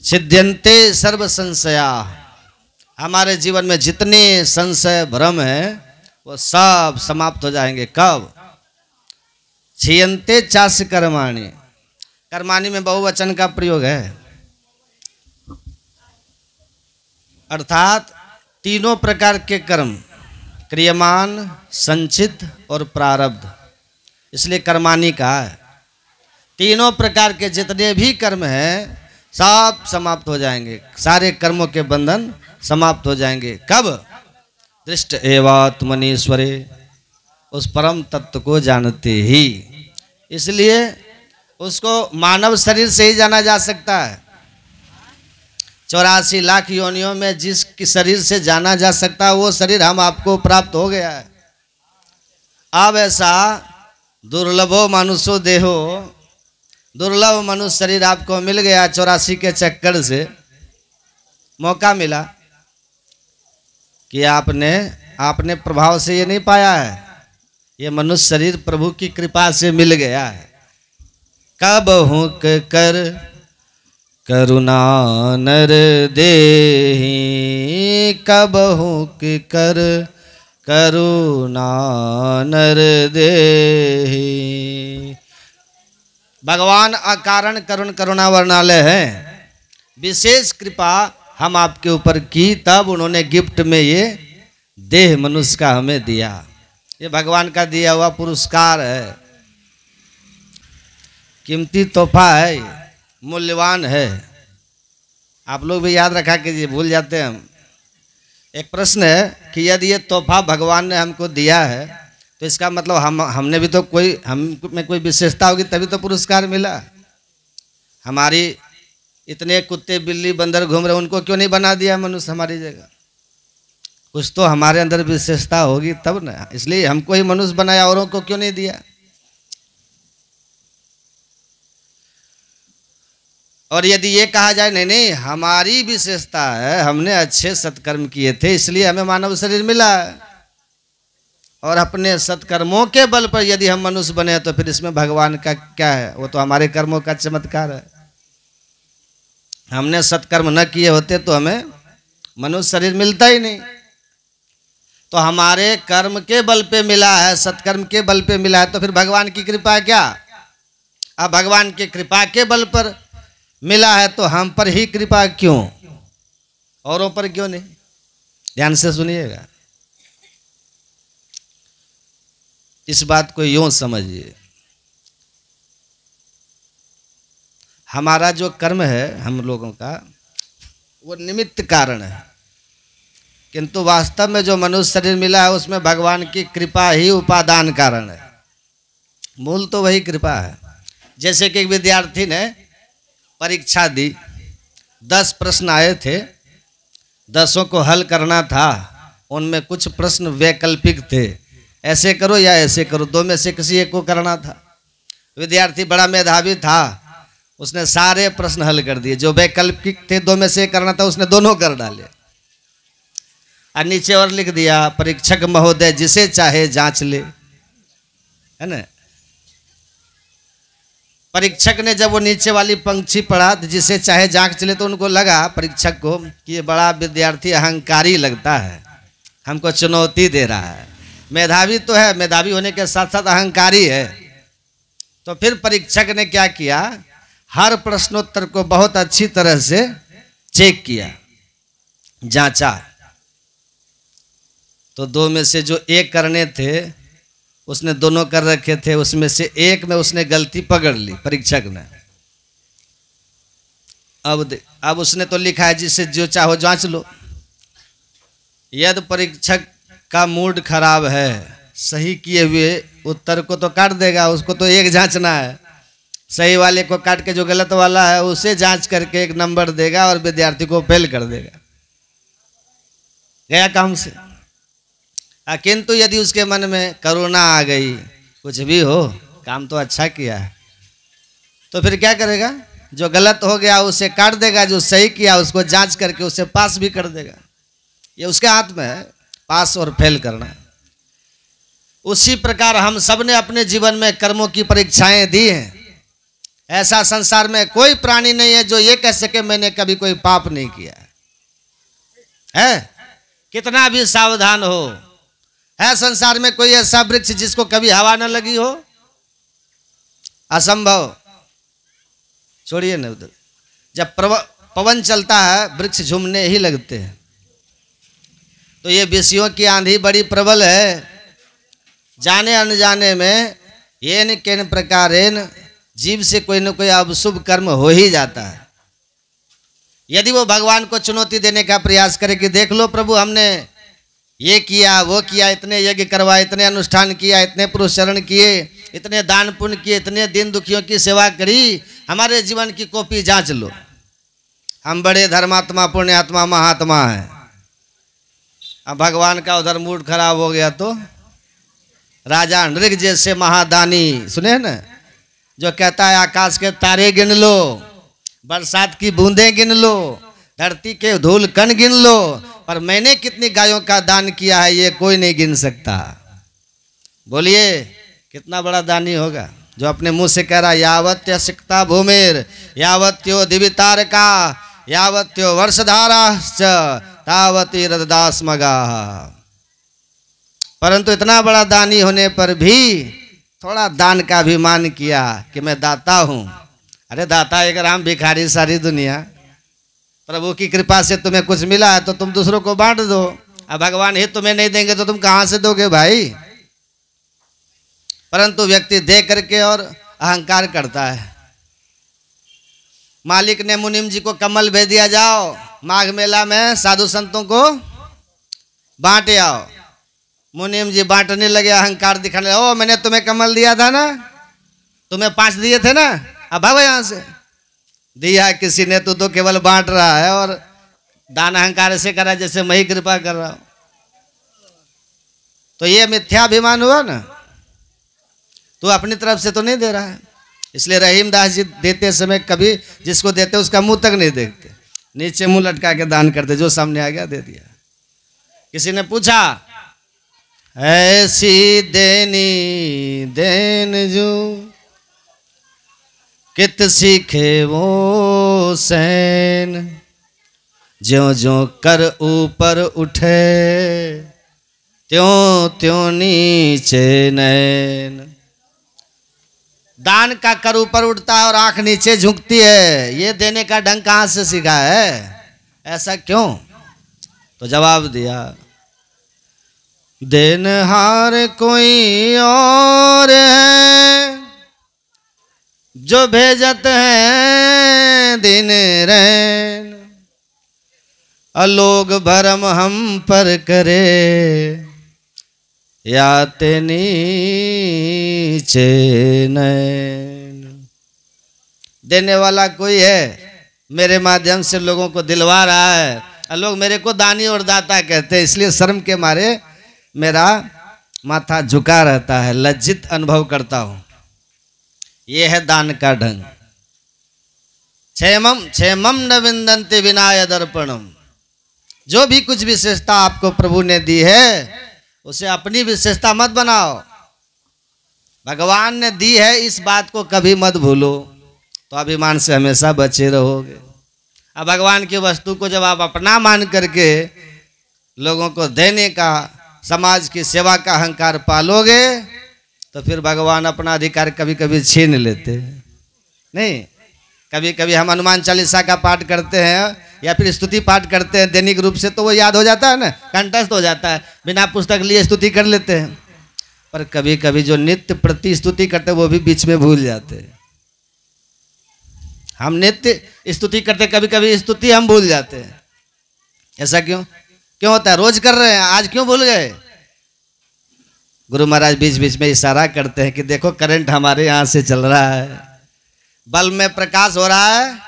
छिद्यन्ते सर्व संशया। हमारे जीवन में जितने संशय भ्रम है वो सब समाप्त हो जाएंगे। कब? क्षीयन्ते चास्य कर्माणि। कर्माणि में बहुवचन का प्रयोग है, अर्थात तीनों प्रकार के कर्म, क्रियमान, संचित और प्रारब्ध, इसलिए कर्माणि कहा है। तीनों प्रकार के जितने भी कर्म हैं सब समाप्त हो जाएंगे, सारे कर्मों के बंधन समाप्त हो जाएंगे। कब? दृष्ट एवात्मनीश्वरे, उस परम तत्व को जानते ही। इसलिए उसको मानव शरीर से ही जाना जा सकता है। 84 लाख योनियों में जिस शरीर से जाना जा सकता है वो शरीर हम आपको प्राप्त हो गया है। अब ऐसा दुर्लभो मानुषो देहो, दुर्लभ मनुष्य शरीर आपको मिल गया। 84 के चक्कर से मौका मिला कि आपने प्रभाव से ये नहीं पाया है, ये मनुष्य शरीर प्रभु की कृपा से मिल गया है। कब हूँ कर करुणा नर देहि, कब हूँ कर करुणा नर देहि। भगवान अकारण करुण करुणा वर्णालय हैं। विशेष कृपा हम आपके ऊपर की, तब उन्होंने गिफ्ट में ये देह मनुष्य का हमें दिया। ये भगवान का दिया हुआ पुरस्कार है, कीमती तोहफा है, मूल्यवान है। आप लोग भी याद रखा कीजिए, भूल जाते हैं हम। एक प्रश्न है कि यदि ये तोहफा भगवान ने हमको दिया है तो इसका मतलब हमने भी तो हम में कोई विशेषता होगी तभी तो पुरस्कार मिला। हमारी इतने कुत्ते बिल्ली बंदर घूम रहे, उनको क्यों नहीं बना दिया मनुष्य हमारी जगह? कुछ तो हमारे अंदर विशेषता होगी तब ना, इसलिए हमको ही मनुष्य बनाया, औरों को क्यों नहीं दिया? और यदि ये कहा जाए नहीं नहीं हमारी विशेषता है, हमने अच्छे सत्कर्म किए थे इसलिए हमें मानव शरीर मिला, और अपने सत्कर्मों के बल पर यदि हम मनुष्य बने तो फिर इसमें भगवान का क्या है? वो तो हमारे कर्मों का चमत्कार है। हमने सत्कर्म न किए होते तो हमें मनुष्य शरीर मिलता ही नहीं। तो हमारे कर्म के बल पे मिला है, सत्कर्म के बल पे मिला है, तो फिर भगवान की कृपा क्या? अब भगवान की कृपा के बल पर मिला है तो हम पर ही कृपा क्यों, औरों पर क्यों नहीं? ध्यान से सुनिएगा, इस बात को यूं समझिए। हमारा जो कर्म है हम लोगों का वो निमित्त कारण है, किंतु वास्तव में जो मनुष्य शरीर मिला है उसमें भगवान की कृपा ही उपादान कारण है। मूल तो वही कृपा है। जैसे कि एक विद्यार्थी ने परीक्षा दी, 10 प्रश्न आए थे, 10 को हल करना था। उनमें कुछ प्रश्न वैकल्पिक थे, ऐसे करो या ऐसे करो, 2 में से किसी एक को करना था। विद्यार्थी बड़ा मेधावी था, उसने सारे प्रश्न हल कर दिए। जो वैकल्पिक थे 2 में से करना था उसने दोनों कर डाले, और नीचे और लिख दिया परीक्षक महोदय जिसे चाहे जांच ले, है ना। परीक्षक ने जब वो नीचे वाली पंक्ति पढ़ा जिसे चाहे जांच ले तो उनको लगा परीक्षक को कि ये बड़ा विद्यार्थी अहंकारी लगता है, हमको चुनौती दे रहा है। मेधावी तो है, मेधावी होने के साथ साथ अहंकारी है। तो फिर परीक्षक ने क्या किया, हर प्रश्नोत्तर को बहुत अच्छी तरह से चेक किया, जांचा। तो 2 में से जो एक करने थे उसने दोनों कर रखे थे, उसमें से एक में उसने गलती पकड़ ली परीक्षक ने। अब उसने तो लिखा है जिससे जो चाहो जांच लो। यदि परीक्षक का मूड खराब है, सही किए हुए उत्तर को तो काट देगा, उसको तो एक जांचना है। सही वाले को काट के जो गलत वाला है उसे जांच करके 1 नंबर देगा और विद्यार्थी को फेल कर देगा, गया काम से। किंतु यदि उसके मन में करुणा आ गई, कुछ भी हो काम तो अच्छा किया है, तो फिर क्या करेगा, जो गलत हो गया उसे काट देगा, जो सही किया उसको जांच करके उसे पास भी कर देगा। ये उसके हाथ में है, पास और फेल करना। उसी प्रकार हम सब ने अपने जीवन में कर्मों की परीक्षाएं दी हैं। ऐसा संसार में कोई प्राणी नहीं है जो ये कह सके मैंने कभी कोई पाप नहीं किया है। कितना भी सावधान हो, है संसार में कोई ऐसा वृक्ष जिसको कभी हवा न लगी हो? असंभव। छोड़िए ना, उधर जब पवन चलता है वृक्ष झूमने ही लगते हैं। तो ये विषयों की आंधी बड़ी प्रबल है। जाने अनजाने में ये न किन प्रकारेण जीव से कोई न कोई अब शुभ कर्म हो ही जाता है। यदि वो भगवान को चुनौती देने का प्रयास करे कि देख लो प्रभु, हमने ये किया वो किया, इतने यज्ञ करवाए, इतने अनुष्ठान किया, इतने पुरुषचरण किए, इतने दान पुण्य किए, इतने दीन दुखियों की सेवा करी, हमारे जीवन की कॉपी जांच लो, हम बड़े धर्मात्मा पुण्यात्मा महात्मा हैं। अब भगवान का उधर मूड खराब हो गया तो राजा नृग जैसे महादानी, सुने ना, जो कहता है आकाश के तारे गिन लो, बरसात की बूंदें गिन लो, धरती के धूल कण गिन लो, पर मैंने कितनी गायों का दान किया है ये कोई नहीं गिन सकता। बोलिए कितना बड़ा दानी होगा जो अपने मुंह से कह रहा है यावत्य सिक्ता भूमिर यावत्यो दिवितारका यावत्यो वर्षधाराश्च तावती रददास मगा। परंतु इतना बड़ा दानी होने पर भी थोड़ा दान का अभिमान किया कि मैं दाता हूं। अरे दाता एक राम, भिखारी सारी दुनिया। प्रभु की कृपा से तुम्हें कुछ मिला है तो तुम दूसरों को बांट दो। अब भगवान ही तुम्हें नहीं देंगे तो तुम कहां से दोगे भाई? परंतु व्यक्ति दे करके और अहंकार करता है। मालिक ने मुनिम जी को कमल भेज दिया, जाओ माघ मेला में साधु संतों को बांटे आओ। मुनिम जी बांटने लगे, अहंकार दिखाने लगे, ओ मैंने तुम्हें कमल दिया था ना, तुम्हें 5 दिए थे ना, अब भागो यहां से। दिया किसी ने, तू तो केवल बांट रहा है और दान अहंकार ऐसे कर रहा है जैसे मैं ही कृपा कर रहा हूं। तो ये मिथ्याभिमान हुआ ना, तू अपनी तरफ से तो नहीं दे रहा है। इसलिए रहीमदास जी देते समय कभी जिसको देते उसका मुंह तक नहीं देखते, नीचे मुंह लटका के दान करते, जो सामने आ गया दे दिया। किसी ने पूछा ऐसी देनी देन जो कित सीखे वो सैन, ज्यों ज्यों कर ऊपर उठे त्यों त्यों नीचे नैन। दान का कर ऊपर उठता है और आंख नीचे झुकती है, ये देने का ढंग कहां से सीखा है? ऐसा क्यों? तो जवाब दिया देनहार कोई और है जो भेजत है दिन रैन, अलोग भरम हम पर करे या ते नीचे नैन। देने वाला कोई है, मेरे माध्यम से लोगों को दिलवा रहा है, लोग मेरे को दानी और दाता कहते हैं, इसलिए शर्म के मारे मेरा माथा झुका रहता है, लज्जित अनुभव करता हूं। यह है दान का ढंग। क्षेमम क्षेमम न विंदन्ति विनाय दर्पणम। जो भी कुछ विशेषता आपको प्रभु ने दी है उसे अपनी विशेषता मत बनाओ। भगवान ने दी है इस बात को कभी मत भूलो, तो अभिमान से हमेशा बचे रहोगे। अब भगवान की वस्तु को जब आप अपना मान करके लोगों को देने का, समाज की सेवा का अहंकार पालोगे तो फिर भगवान अपना अधिकार कभी कभी छीन लेते हैं। नहीं, कभी कभी हम हनुमान चालीसा का पाठ करते हैं या फिर स्तुति पाठ करते हैं दैनिक रूप से, तो वो याद हो जाता है ना, कंठस्थ हो जाता है, बिना पुस्तक लिए स्तुति कर लेते हैं। पर कभी कभी जो नित्य प्रति स्तुति करते हैं वो भी बीच में भूल जाते हैं। हम नित्य स्तुति करते, कभी कभी स्तुति हम भूल जाते हैं। ऐसा क्यों क्यों होता है? रोज कर रहे हैं, आज क्यों भूल गए? गुरु महाराज बीच बीच में इशारा करते हैं कि देखो करंट हमारे यहाँ से चल रहा है, बल्ब में प्रकाश हो रहा है,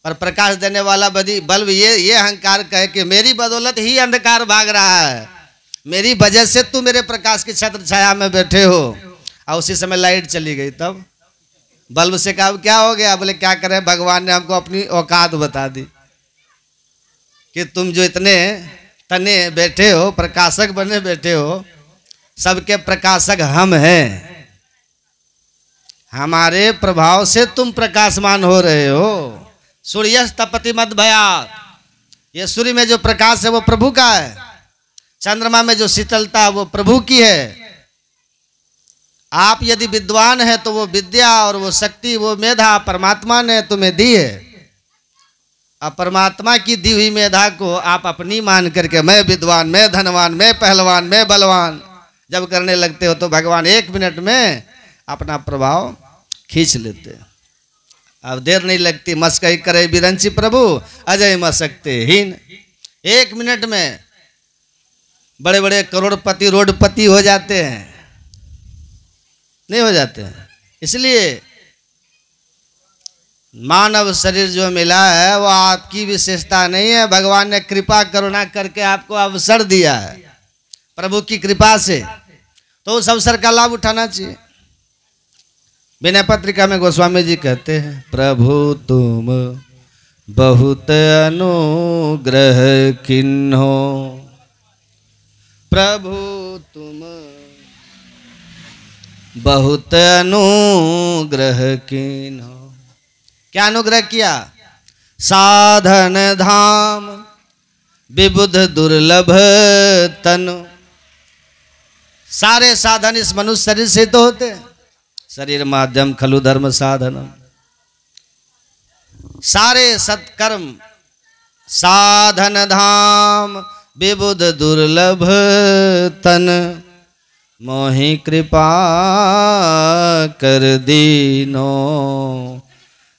और प्रकाश देने वाला बल्ब ये अहंकार कहे कि मेरी बदौलत ही अंधकार भाग रहा है, मेरी वजह से तू मेरे प्रकाश की छत्र छाया में बैठे हो। और उसी समय लाइट चली गई, तब बल्ब से कहा क्या हो गया? बोले क्या करें, भगवान ने हमको अपनी औकात बता दी कि तुम जो इतने तने बैठे हो, प्रकाशक बने बैठे हो, सबके प्रकाशक हम हैं। हमारे प्रभाव से तुम प्रकाशमान हो रहे हो। सूर्य तपति मद भयात, ये सूर्य में जो प्रकाश है वो प्रभु का है, चंद्रमा में जो शीतलता वो प्रभु की है। आप यदि विद्वान है तो वो विद्या और वो शक्ति वो मेधा परमात्मा ने तुम्हें दी है। अब परमात्मा की दी हुई मेधा को आप अपनी मान करके मैं विद्वान, मैं धनवान, मैं पहलवान, मैं बलवान जब करने लगते हो तो भगवान 1 मिनट में अपना प्रभाव खींच लेते। अब देर नहीं लगती, मस्कई करे बिरंची प्रभु अजय मसकते हीन। 1 मिनट में बड़े बड़े करोड़पति रोडपति हो जाते हैं, नहीं हो जाते हैं। इसलिए मानव शरीर जो मिला है वो आपकी विशेषता नहीं है, भगवान ने कृपा करुणा करके आपको अवसर दिया है प्रभु की कृपा से, तो उस अवसर का लाभ उठाना चाहिए। विनय पत्रिका में गोस्वामी जी कहते हैं, प्रभु तुम बहुत अनुग्रह किन्हो, प्रभु तुम बहुत अनुग्रह किन्हो। क्या अनुग्रह किया? साधन धाम विबुध दुर्लभ तनु। सारे साधन इस मनुष्य शरीर से तो होते हैं। शरीर माध्यम खलु धर्म साधनम, सारे सत्कर्म साधन धाम विबुध दुर्लभ तन, मोहि कृपा कर दीनो,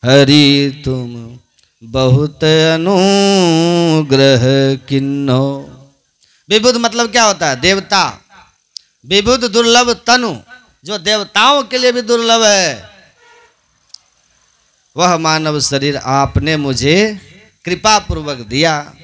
हरि तुम बहुत अनुग्रह किन्नो। विबुध मतलब क्या होता है? देवता। विबुध दुर्लभ तनु, जो देवताओं के लिए भी दुर्लभ है, वह मानव शरीर आपने मुझे कृपा पूर्वक दिया।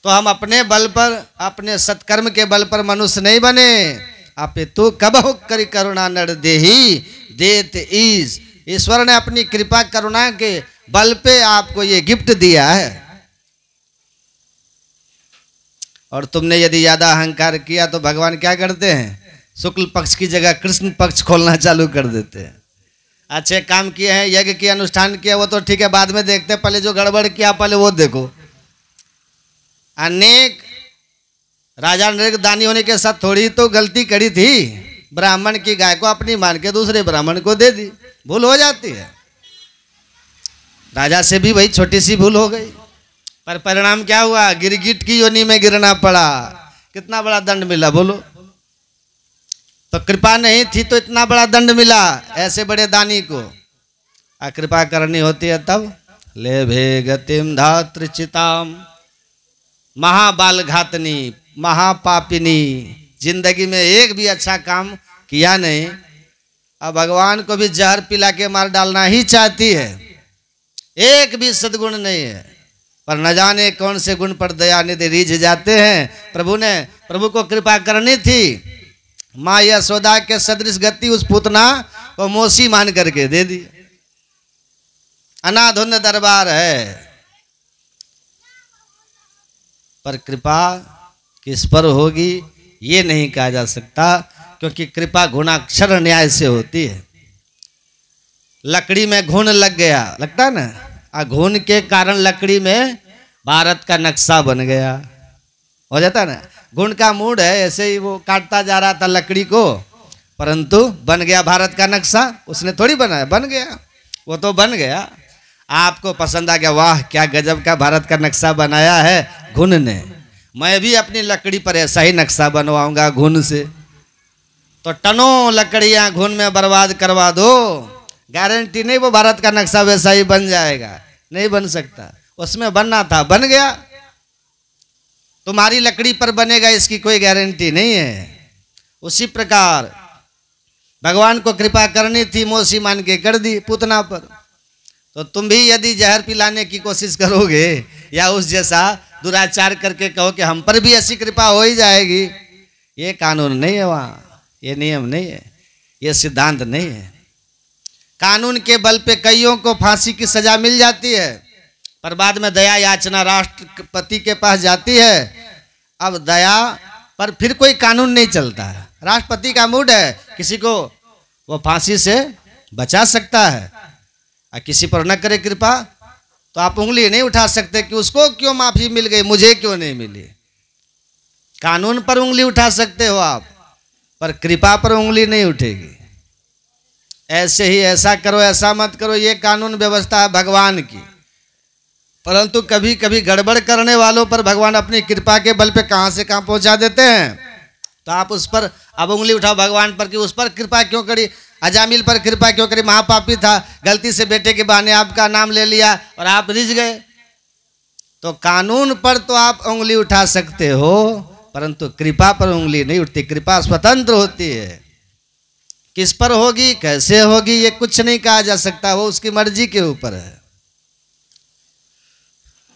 तो हम अपने बल पर, अपने सत्कर्म के बल पर मनुष्य नहीं बने। आप तो कबहु करि करुणा नर देही देत ईस। ईश्वर ने अपनी कृपा करुणा के बल पे आपको ये गिफ्ट दिया है। और तुमने यदि ज्यादा अहंकार किया तो भगवान क्या करते हैं? शुक्ल पक्ष की जगह कृष्ण पक्ष खोलना चालू कर देते हैं। अच्छे काम किए हैं, यज्ञ की अनुष्ठान किया, वो तो ठीक है, बाद में देखते हैं, पहले जो गड़बड़ किया पहले वो देखो। अनेक राजा नृग दानी होने के साथ थोड़ी तो गलती करी थी। ब्राह्मण की गाय को अपनी मान के दूसरे ब्राह्मण को दे दी, भूल हो जाती है। राजा से भी वही छोटी सी भूल हो गई, पर परिणाम क्या हुआ? गिरगिट की योनि में गिरना पड़ा। कितना बड़ा दंड मिला बोलो। तो कृपा नहीं थी तो इतना बड़ा दंड मिला ऐसे बड़े दानी को। कृपा करनी होती है तब ले भे गतिम धातृचिताम, महाबाल घातनी महापापिनी। जिंदगी में एक भी अच्छा काम किया नहीं, अब भगवान को भी जहर पिला के मार डालना ही चाहती है। एक भी सद्गुण नहीं है, पर न जाने कौन से गुण पर दया निधि रीझ जाते हैं। प्रभु को कृपा करनी थी, माँ यशोदा के सदृश गति उस पूतना को मौसी मान करके दे दी। अनाधुन दरबार है, पर कृपा किस पर होगी ये नहीं कहा जा सकता, क्योंकि कृपा गुणाक्षर न्याय से होती है। लकड़ी में घुन लग गया, लगता है ना, घुन के कारण लकड़ी में भारत का नक्शा बन गया, हो जाता ना। घुन का मूड है, ऐसे ही वो काटता जा रहा था लकड़ी को, परंतु बन गया भारत का नक्शा। उसने थोड़ी बनाया, बन गया, वो तो बन गया। आपको पसंद आ गया, वाह क्या गजब का भारत का नक्शा बनाया है घुन ने। मैं भी अपनी लकड़ी पर ऐसा ही नक्शा बनवाऊंगा घुन से। तो टनों लकड़ियां घुन में बर्बाद करवा दो, गारंटी नहीं वो भारत का नक्शा वैसा ही बन जाएगा, नहीं बन सकता। उसमें बनना था, बन गया। तुम्हारी लकड़ी पर बनेगा इसकी कोई गारंटी नहीं है। उसी प्रकार भगवान को कृपा करनी थी, मौसी मान के कर दी पूतना पर। तो तुम भी यदि जहर पिलाने की कोशिश करोगे या उस जैसा दुराचार करके कहो कि हम पर भी ऐसी कृपा हो ही जाएगी, ये कानून नहीं है वहाँ, ये नियम नहीं है, ये सिद्धांत नहीं है। कानून के बल पे कईयों को फांसी की सजा मिल जाती है, पर बाद में दया याचना राष्ट्रपति के पास जाती है। अब दया पर फिर कोई कानून नहीं चलता है। राष्ट्रपति का मूड है, किसी को वो फांसी से बचा सकता है और किसी पर न करे कृपा तो आप उंगली नहीं उठा सकते कि उसको क्यों माफी मिल गई, मुझे क्यों नहीं मिली। कानून पर उंगली उठा सकते हो आप, पर कृपा पर उंगली नहीं उठेगी। ऐसे ही ऐसा करो ऐसा मत करो, ये कानून व्यवस्था है भगवान की, परंतु कभी कभी गड़बड़ करने वालों पर भगवान अपनी कृपा के बल पे कहां से कहां पहुंचा देते हैं। तो आप उस पर अब उंगली उठाओ भगवान पर कि उस पर कृपा क्यों करी, अजामिल पर कृपा क्यों करी, महापापी था, गलती से बेटे के बहाने आपका नाम ले लिया और आप रिझ गए। तो कानून पर तो आप उंगली उठा सकते हो, परंतु कृपा पर उंगली नहीं उठती। कृपा स्वतंत्र होती है, किस पर होगी कैसे होगी ये कुछ नहीं कहा जा सकता, वो उसकी मर्जी के ऊपर है।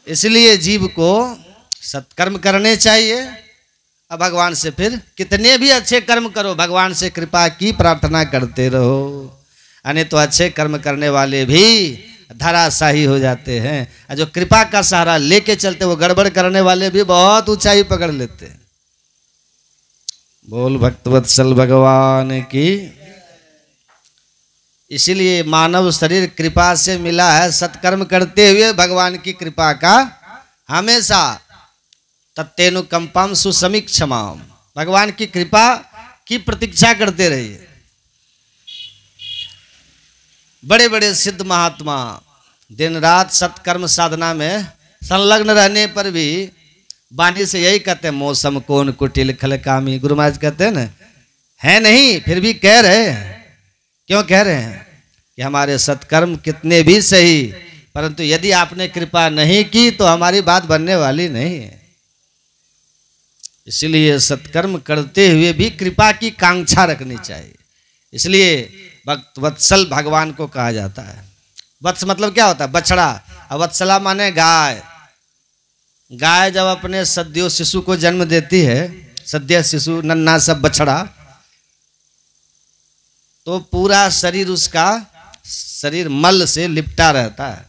इसलिए जीव को सत्कर्म करने चाहिए। अब भगवान से फिर कितने भी अच्छे कर्म करो, भगवान से कृपा की प्रार्थना करते रहो, अन्य तो अच्छे कर्म करने वाले भी धराशाही हो जाते हैं। और जो कृपा का सहारा लेके चलते वो गड़बड़ करने वाले भी बहुत ऊंचाई पकड़ लेते हैं। बोल भक्तवत्सल भगवान की। इसीलिए मानव शरीर कृपा से मिला है, सत्कर्म करते हुए भगवान की कृपा का हमेशा तत्तेनुकंपम सुसमीक्षमाम, भगवान की कृपा की प्रतीक्षा करते रहिए। बड़े बड़े सिद्ध महात्मा दिन रात सत्कर्म साधना में संलग्न रहने पर भी वाणी से यही कहते हैं, मौसम कौन कुटिल खलकामी। गुरु महाराज कहते हैं ना, है नहीं फिर भी कह रहे हैं। क्यों कह रहे हैं कि हमारे सत्कर्म कितने भी सही, परंतु यदि आपने कृपा नहीं की तो हमारी बात बनने वाली नहीं है। इसलिए सत्कर्म करते हुए भी कृपा की कांक्षा रखनी चाहिए। इसलिए भक्त वत्सल भगवान को कहा जाता है। वत्स मतलब क्या होता है, बछड़ा, और वत्सला माने गाय। गाय जब अपने सद्यो शिशु को जन्म देती है, सद्य शिशु नन्हा सब बछड़ा, तो पूरा शरीर उसका शरीर मल से लिपटा रहता है।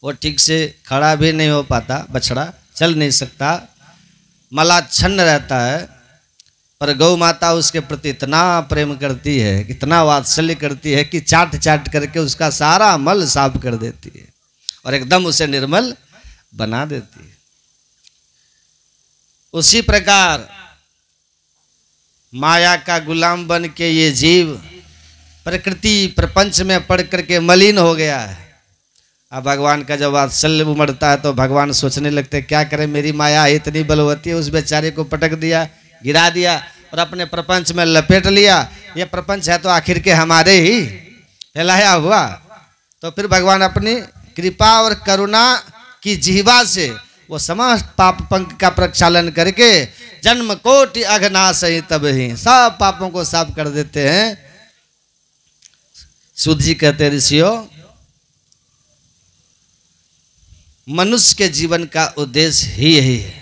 वो ठीक से खड़ा भी नहीं हो पाता, बछड़ा चल नहीं सकता, मलाच्छन्न रहता है। पर गौ माता उसके प्रति इतना प्रेम करती है, इतना वात्सल्य करती है कि चाट चाट करके उसका सारा मल साफ कर देती है और एकदम उसे निर्मल बना देती है। उसी प्रकार माया का गुलाम बन के ये जीव प्रकृति प्रपंच में पड़ करके मलिन हो गया है। अब भगवान का जब वात्सल्य उमड़ता है तो भगवान सोचने लगते क्या करें, मेरी माया इतनी बलवती है, उस बेचारे को पटक दिया, गिरा दिया और अपने प्रपंच में लपेट लिया। ये प्रपंच है तो आखिर के हमारे ही फैलाया हुआ। तो फिर भगवान अपनी कृपा और करुणा की जिह्वा से वो समस्त पाप पंख का प्रक्षालन करके जन्म कोटि अघनाश ही तब ही सब पापों को साफ कर देते हैं। सूत जी कहते हैं, ऋषियों, मनुष्य के जीवन का उद्देश्य ही यही है,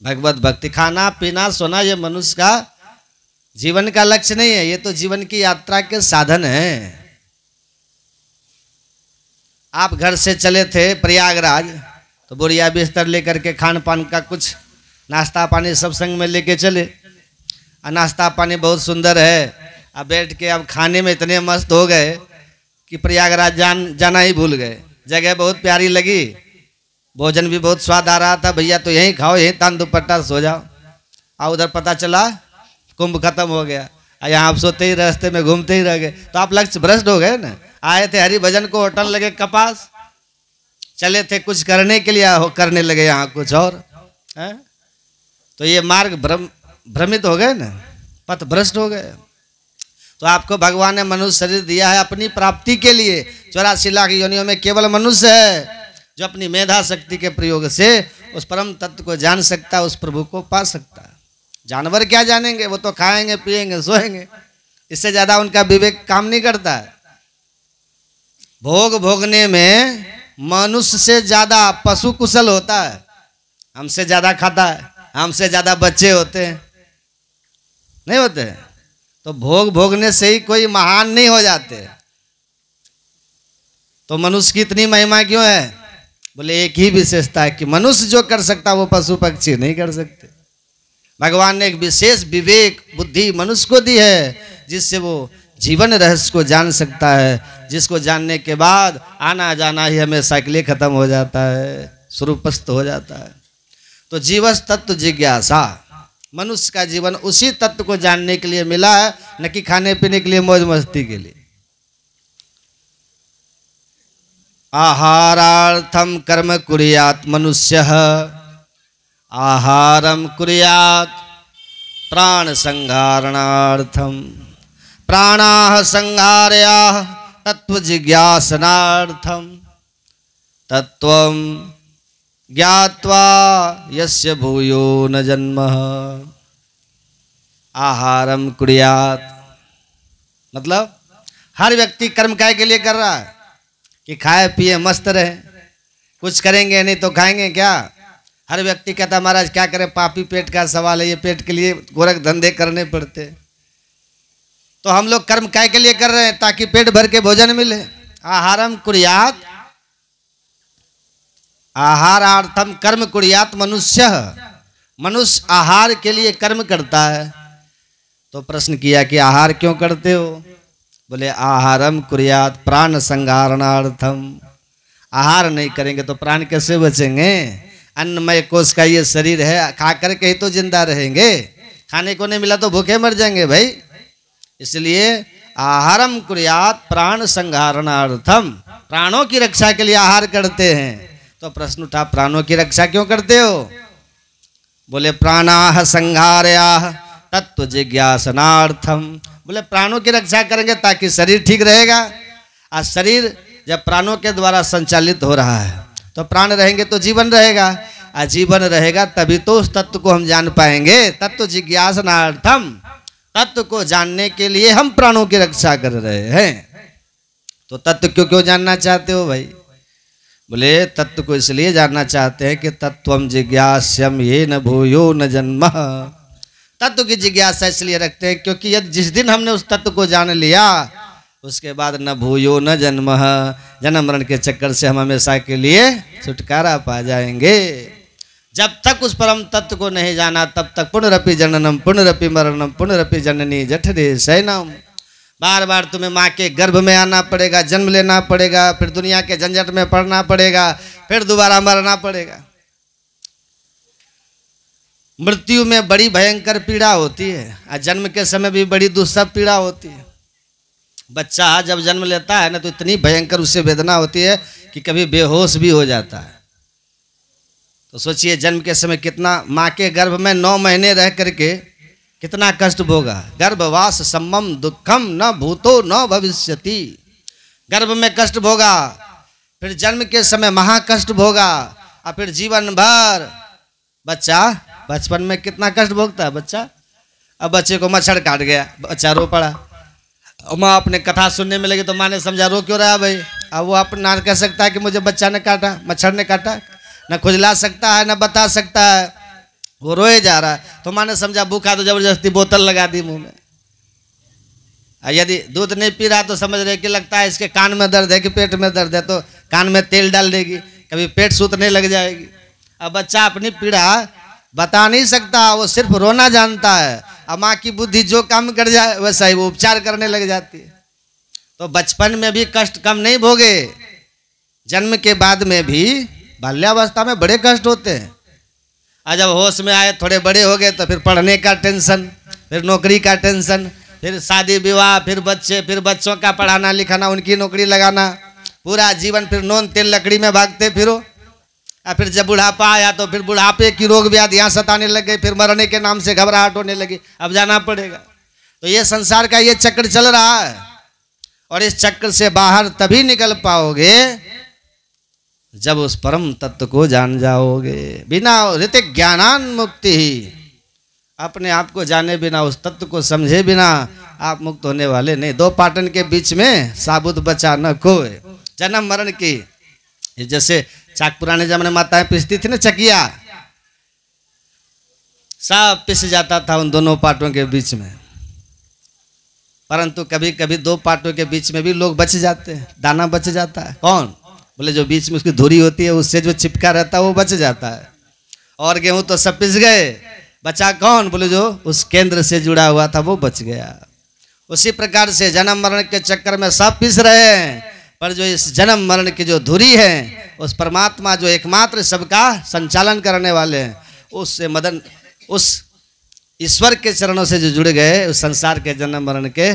भगवत भक्ति। खाना पीना सोना ये मनुष्य का जीवन का लक्ष्य नहीं है, ये तो जीवन की यात्रा के साधन है। आप घर से चले थे प्रयागराज तो बोरिया बिस्तर लेकर के खान पान का कुछ नाश्ता पानी सब संग में लेके चले, और नाश्ता पानी बहुत सुंदर है। अब बैठ के अब खाने में इतने मस्त हो गए कि प्रयागराज जाना ही भूल गए। जगह बहुत प्यारी लगी, भोजन भी बहुत स्वाद आ रहा था, भैया तो यहीं खाओ, यहीं तान दुपट्टा सो जाओ। और उधर पता चला कुंभ खत्म हो गया, यहाँ आप सोते ही रास्ते में घूमते ही रह गए। तो आप लक्ष्य भ्रष्ट हो गए ना। आए थे हरि भजन को, होटल लगे कपास, चले थे कुछ करने के लिए, करने लगे यहाँ कुछ और है? तो ये मार्ग भ्रमित हो गए ना, पथ भ्रष्ट हो गए। तो आपको भगवान ने मनुष्य शरीर दिया है अपनी प्राप्ति के लिए। 84 लाख योनियों में केवल मनुष्य है जो अपनी मेधा शक्ति के प्रयोग से उस परम तत्व को जान सकता है, उस प्रभु को पा सकता है। जानवर क्या जानेंगे, वो तो खाएंगे पिएंगे सोएंगे, इससे ज्यादा उनका विवेक काम नहीं करता है। भोग भोगने में मनुष्य से ज्यादा पशु कुशल होता है, हमसे ज्यादा खाता है, हमसे ज्यादा बच्चे होते हैं, नहीं होते हैं। तो भोग भोगने से ही कोई महान नहीं हो जाते। तो मनुष्य की इतनी महिमा क्यों है? बोले एक ही विशेषता है कि मनुष्य जो कर सकता वो पशु पक्षी नहीं कर सकते। भगवान ने एक विशेष विवेक बुद्धि मनुष्य को दी है, जिससे वो जीवन रहस्य को जान सकता है, जिसको जानने के बाद आना जाना ही हमें साइकिल खत्म हो जाता है, स्वरूपस्थ हो जाता है। तो जीवस तत्व जिज्ञासा, मनुष्य का जीवन उसी तत्व को जानने के लिए मिला है, न कि खाने पीने के लिए, मौज मस्ती के लिए। आहारार्थम कर्म कुर्यात् मनुष्यः, आहारम कुर्यात् प्राण संहारणार्थम, प्राणाः संहारयाः तत्व जिज्ञासनार्थम, तत्वं ज्ञात्वा यस्य भूयो न जन्मः। आहारम कुर्यात् मतलब हर व्यक्ति कर्म काय के लिए कर रहा है कि खाए पिए मस्त रहे, कुछ करेंगे नहीं तो खाएंगे क्या। हर व्यक्ति कहता महाराज क्या करें, पापी पेट का सवाल है, ये पेट के लिए गोरख धंधे करने पड़ते। तो हम लोग कर्म काय के लिए कर रहे हैं, ताकि पेट भर के भोजन मिले। आहारम कुर्यात्, आहारार्थम कर्म कुर्यात् मनुष्य, मनुष्य आहार के लिए कर्म करता है। तो प्रश्न किया कि आहार क्यों करते हो, बोले आहारम कुर्यात् प्राण संहारणार्थम। आहार नहीं करेंगे तो प्राण कैसे बचेंगे। अन्नमय कोश का ये शरीर है, खा करके ही तो जिंदा रहेंगे, खाने को नहीं मिला तो भूखे मर जाएंगे भाई। इसलिए आहारम कुर्यात् प्राण संहारणार्थम, प्राणों की रक्षा के लिए आहार करते हैं। तो प्रश्न उठा प्राणों की रक्षा क्यों करते हो, बोले प्राणाः संहारयाः तत्व जिज्ञासनार्थम। बोले प्राणों की रक्षा करेंगे ताकि शरीर ठीक रहेगा। आज शरीर जब प्राणों के द्वारा संचालित हो रहा है तो प्राण रहेंगे तो जीवन रहेगा, और जीवन रहेगा तभी तो उस तत्व को हम जान पाएंगे। तत्व जिज्ञासनार्थम, तत्व को जानने के लिए हम प्राणों की रक्षा कर रहे हैं। तो तत्व क्यों क्यों जानना चाहते हो भाई, बोले तत्व को इसलिए जानना चाहते हैं कि तत्वम जिज्ञास्यम ये न भूयो न जन्म। तत्व की जिज्ञासा इसलिए रखते हैं क्योंकि यदि जिस दिन हमने उस तत्व को जान लिया उसके बाद न भूयो न जन्म, जन्म मरण के चक्कर से हम हमेशा के लिए छुटकारा पा जाएंगे। जब तक उस परम तत्व को नहीं जाना तब तक पुनरपि जननम पुनरपि मरणम पुनरपि जननी जठरे शयनम, बार बार तुम्हें माँ के गर्भ में आना पड़ेगा, जन्म लेना पड़ेगा, फिर दुनिया के झंझट में पड़ना पड़ेगा, फिर दोबारा मरना पड़ेगा। मृत्यु में बड़ी भयंकर पीड़ा होती है और जन्म के समय भी बड़ी दुस्सह पीड़ा होती है। बच्चा जब जन्म लेता है ना तो इतनी भयंकर उससे वेदना होती है कि कभी बेहोश भी हो जाता है। तो सोचिए जन्म के समय कितना, माँ के गर्भ में 9 महीने रह करके कितना कष्ट भोगा। गर्भवास सम्मम दुखम न भूतो न भविष्यति, गर्भ में कष्ट भोगा, फिर जन्म के समय महाकष्ट भोगा, और फिर जीवन भर। बच्चा बचपन में कितना कष्ट भोगता है बच्चा। अब बच्चे को मच्छर काट गया, बच्चा रो पड़ा, माँ अपने कथा सुनने में लगी तो माँ ने समझा रो क्यों रहा भाई। अब वो अपना कह सकता है कि मुझे बच्चा ने काटा, मच्छर ने काटा, न खुजला सकता है न बता सकता है, वो रोए जा रहा है। तो माँ ने समझा भूखा तो जबरदस्ती बोतल लगा दी मुंह में। यदि दूध नहीं पी रहा तो समझ रहे कि लगता है इसके कान में दर्द है कि पेट में दर्द है, तो कान में तेल डाल देगी, कभी पेट सूतने लग जाएगी। अब बच्चा अपनी पीड़ा बता नहीं सकता, वो सिर्फ रोना जानता है। अब माँ की बुद्धि जो काम कर जाए वैसा ही वो उपचार करने लग जाती है। तो बचपन में भी कष्ट कम नहीं भोगे, जन्म के बाद में भी बाल्यावस्था में बड़े कष्ट होते हैं। और जब होश में आए थोड़े बड़े हो गए तो फिर पढ़ने का टेंशन, फिर नौकरी का टेंशन, फिर शादी विवाह, फिर बच्चे, फिर बच्चों का पढ़ाना लिखाना, उनकी नौकरी लगाना, पूरा जीवन फिर नोन तेल लकड़ी में भागते फिरो। और फिर जब बुढ़ापा आया तो फिर बुढ़ापे की रोग व्याधियाँ सताने लग गई, फिर मरने के नाम से घबराहट होने लगी, अब जाना पड़ेगा। तो ये संसार का ये चक्र चल रहा है, और इस चक्र से बाहर तभी निकल पाओगे जब उस परम तत्व को जान जाओगे। बिना ऋतिक ज्ञानान मुक्ति ही, अपने आप को जाने बिना, उस तत्व को समझे बिना आप मुक्त होने वाले नहीं। 2 पाटन के बीच में साबुत बचा न कोई, जन्म मरण की। जैसे चाक पुराने जमाने में माताएं पिसती थी ना चकिया, सब पिस जाता था उन दोनों पाटों के बीच में। परंतु कभी कभी 2 पाटों के बीच में भी लोग बच जाते हैं, दाना बच जाता है। कौन, बोले जो बीच में उसकी धुरी होती है उससे जो चिपका रहता है वो बच जाता है। और गेहूं तो सब पिस गए, बचा कौन, बोले जो उस केंद्र से जुड़ा हुआ था वो बच गया। उसी प्रकार से जन्म मरण के चक्कर में सब पिस रहे हैं, पर जो इस जन्म मरण की जो धुरी है, उस परमात्मा जो एकमात्र सबका संचालन करने वाले हैं, उससे मदन उस ईश्वर के चरणों से जो जुड़ गए, उस संसार के जन्म मरण के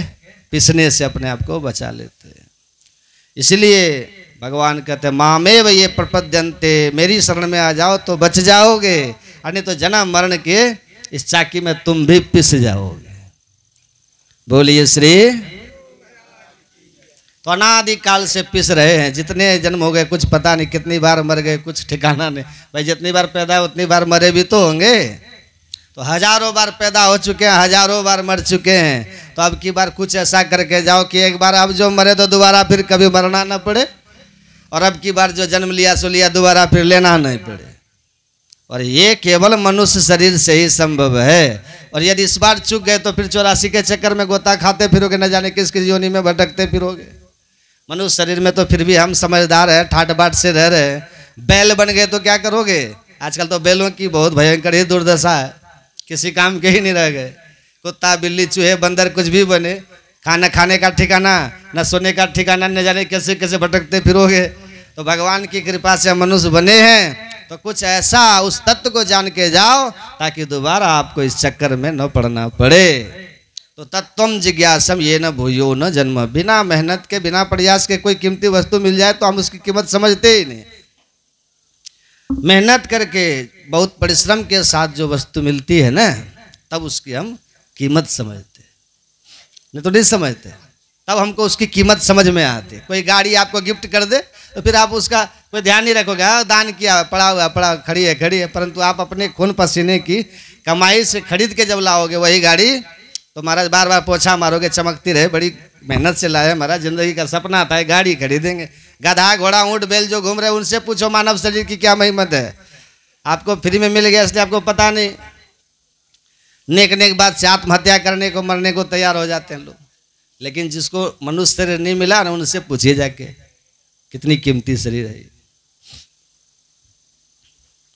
पिसने से अपने आप को बचा लेते हैं। इसलिए भगवान कहते हैं मामेव ये प्रपद्यन्ते, मेरी शरण में आ जाओ तो बच जाओगे, अन्य तो जन्म मरण के इस चाकी में तुम भी पिस जाओगे। बोलिए श्री। तो अनादि काल से पिस रहे हैं, जितने जन्म हो गए कुछ पता नहीं, कितनी बार मर गए कुछ ठिकाना नहीं। भाई जितनी बार पैदा उतनी बार मरे भी तो होंगे, तो हजारों बार पैदा हो चुके हैं, हजारों बार मर चुके हैं। तो अब की बार कुछ ऐसा करके जाओ कि एक बार अब जो मरे तो दोबारा फिर कभी मरना ना पड़े, और अब की बार जो जन्म लिया सो लिया, दोबारा फिर लेना नहीं पड़े। और ये केवल मनुष्य शरीर से ही संभव है। और यदि इस बार चूक गए तो फिर 84 के चक्कर में गोता खाते फिरोगे, न जाने किस किस योनि में भटकते फिरोगे। मनुष्य शरीर में तो फिर भी हम समझदार हैं, ठाट बाट से रह रहे हैं। बैल बन गए तो क्या करोगे? आजकल तो बैलों की बहुत भयंकर ही दुर्दशा है, किसी काम के ही नहीं रह गए। कुत्ता बिल्ली चूहे बंदर कुछ भी बने, खाना खाने का ठिकाना न, सोने का ठिकाना, न जाने कैसे कैसे भटकते फिरोगे। तो भगवान की कृपा से मनुष्य बने हैं, तो कुछ ऐसा उस तत्व को जान के जाओ ताकि दोबारा आपको इस चक्कर में न पड़ना पड़े। तो तत्वम जिज्ञासम ये न भूयो न जन्म। बिना मेहनत के, बिना प्रयास के कोई कीमती वस्तु मिल जाए तो हम उसकी कीमत समझते ही नहीं। मेहनत करके बहुत परिश्रम के साथ जो वस्तु मिलती है ना, तब उसकी हम कीमत समझते, नहीं तो नहीं समझते। तब हमको उसकी कीमत समझ में आती। कोई गाड़ी आपको गिफ्ट कर दे तो फिर आप उसका कोई ध्यान नहीं रखोगे, दान किया, पड़ा हुआ पड़ा, खड़ी है। परंतु आप अपने खून पसीने की कमाई से खरीद के जब लाओगे वही गाड़ी, तो महाराज बार बार पोछा मारोगे, चमकती रहे, बड़ी मेहनत से लाए, हमारा जिंदगी का सपना था गाड़ी खरीदेंगे। गधा घोड़ा ऊंट बैल जो घूम रहे हैं उनसे पूछो मानव शरीर की क्या महिमत है। आपको फ्री में मिल गया इसलिए आपको पता नहीं। नेक नेक बात से आत्महत्या करने को, मरने को तैयार हो जाते हैं लोग। लेकिन जिसको मनुष्य शरीर नहीं मिला ना, उनसे पूछिए जाके कितनी कीमती शरीर है।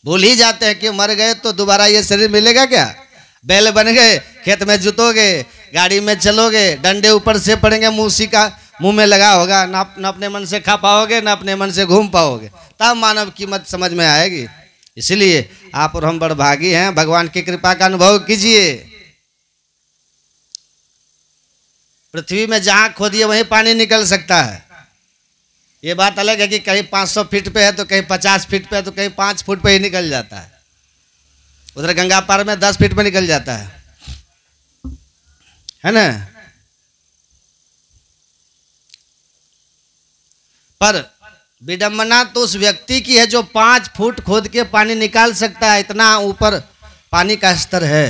भूल ही जाते हैं कि मर गए तो दोबारा ये शरीर मिलेगा क्या। बैल बन गए, खेत में जुतोगे, गाड़ी में चलोगे, डंडे ऊपर से पड़ेंगे, मूसी का मुंह में लगा होगा, न अपने मन से खा पाओगे, न अपने मन से घूम पाओगे। तब मानव कीमत समझ में आएगी। इसलिए आप और हम बड़ भागी हैं, भगवान की कृपा का अनुभव कीजिए। पृथ्वी में जहां खोदिए वहीं पानी निकल सकता है। ये बात अलग है कि कहीं 500 फीट पे है तो कहीं 50 फीट पे है तो कहीं 5 फुट पे ही निकल जाता है। उधर गंगा पार में 10 फीट में निकल जाता है ना। पर विडंबना तो उस व्यक्ति की है जो 5 फुट खोद के पानी निकाल सकता है। इतना ऊपर पानी का स्तर है,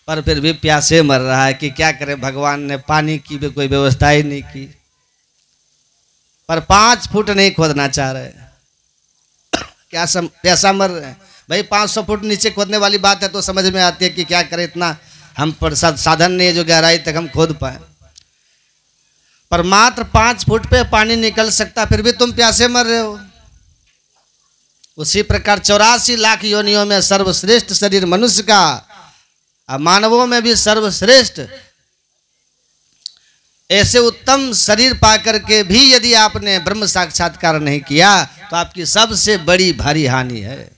पर फिर भी प्यासे मर रहा है कि क्या करे। भगवान ने पानी की भी कोई व्यवस्था ही नहीं की, पर 5 फुट नहीं खोदना चाह रहे, क्या प्यासा मर रहे हैं। भाई 500 फुट नीचे खोदने वाली बात है तो समझ में आती है कि क्या करें, इतना हम पर साधन नहीं है जो गहराई तक हम खोद पाए। पर मात्र 5 फुट पे पानी निकल सकता, फिर भी तुम प्यासे मर रहे हो। उसी प्रकार 84 लाख योनियों में सर्वश्रेष्ठ शरीर मनुष्य का, मानवों में भी सर्वश्रेष्ठ ऐसे उत्तम शरीर पाकर के भी यदि आपने ब्रह्म साक्षात्कार नहीं किया तो आपकी सबसे बड़ी भारी हानि है।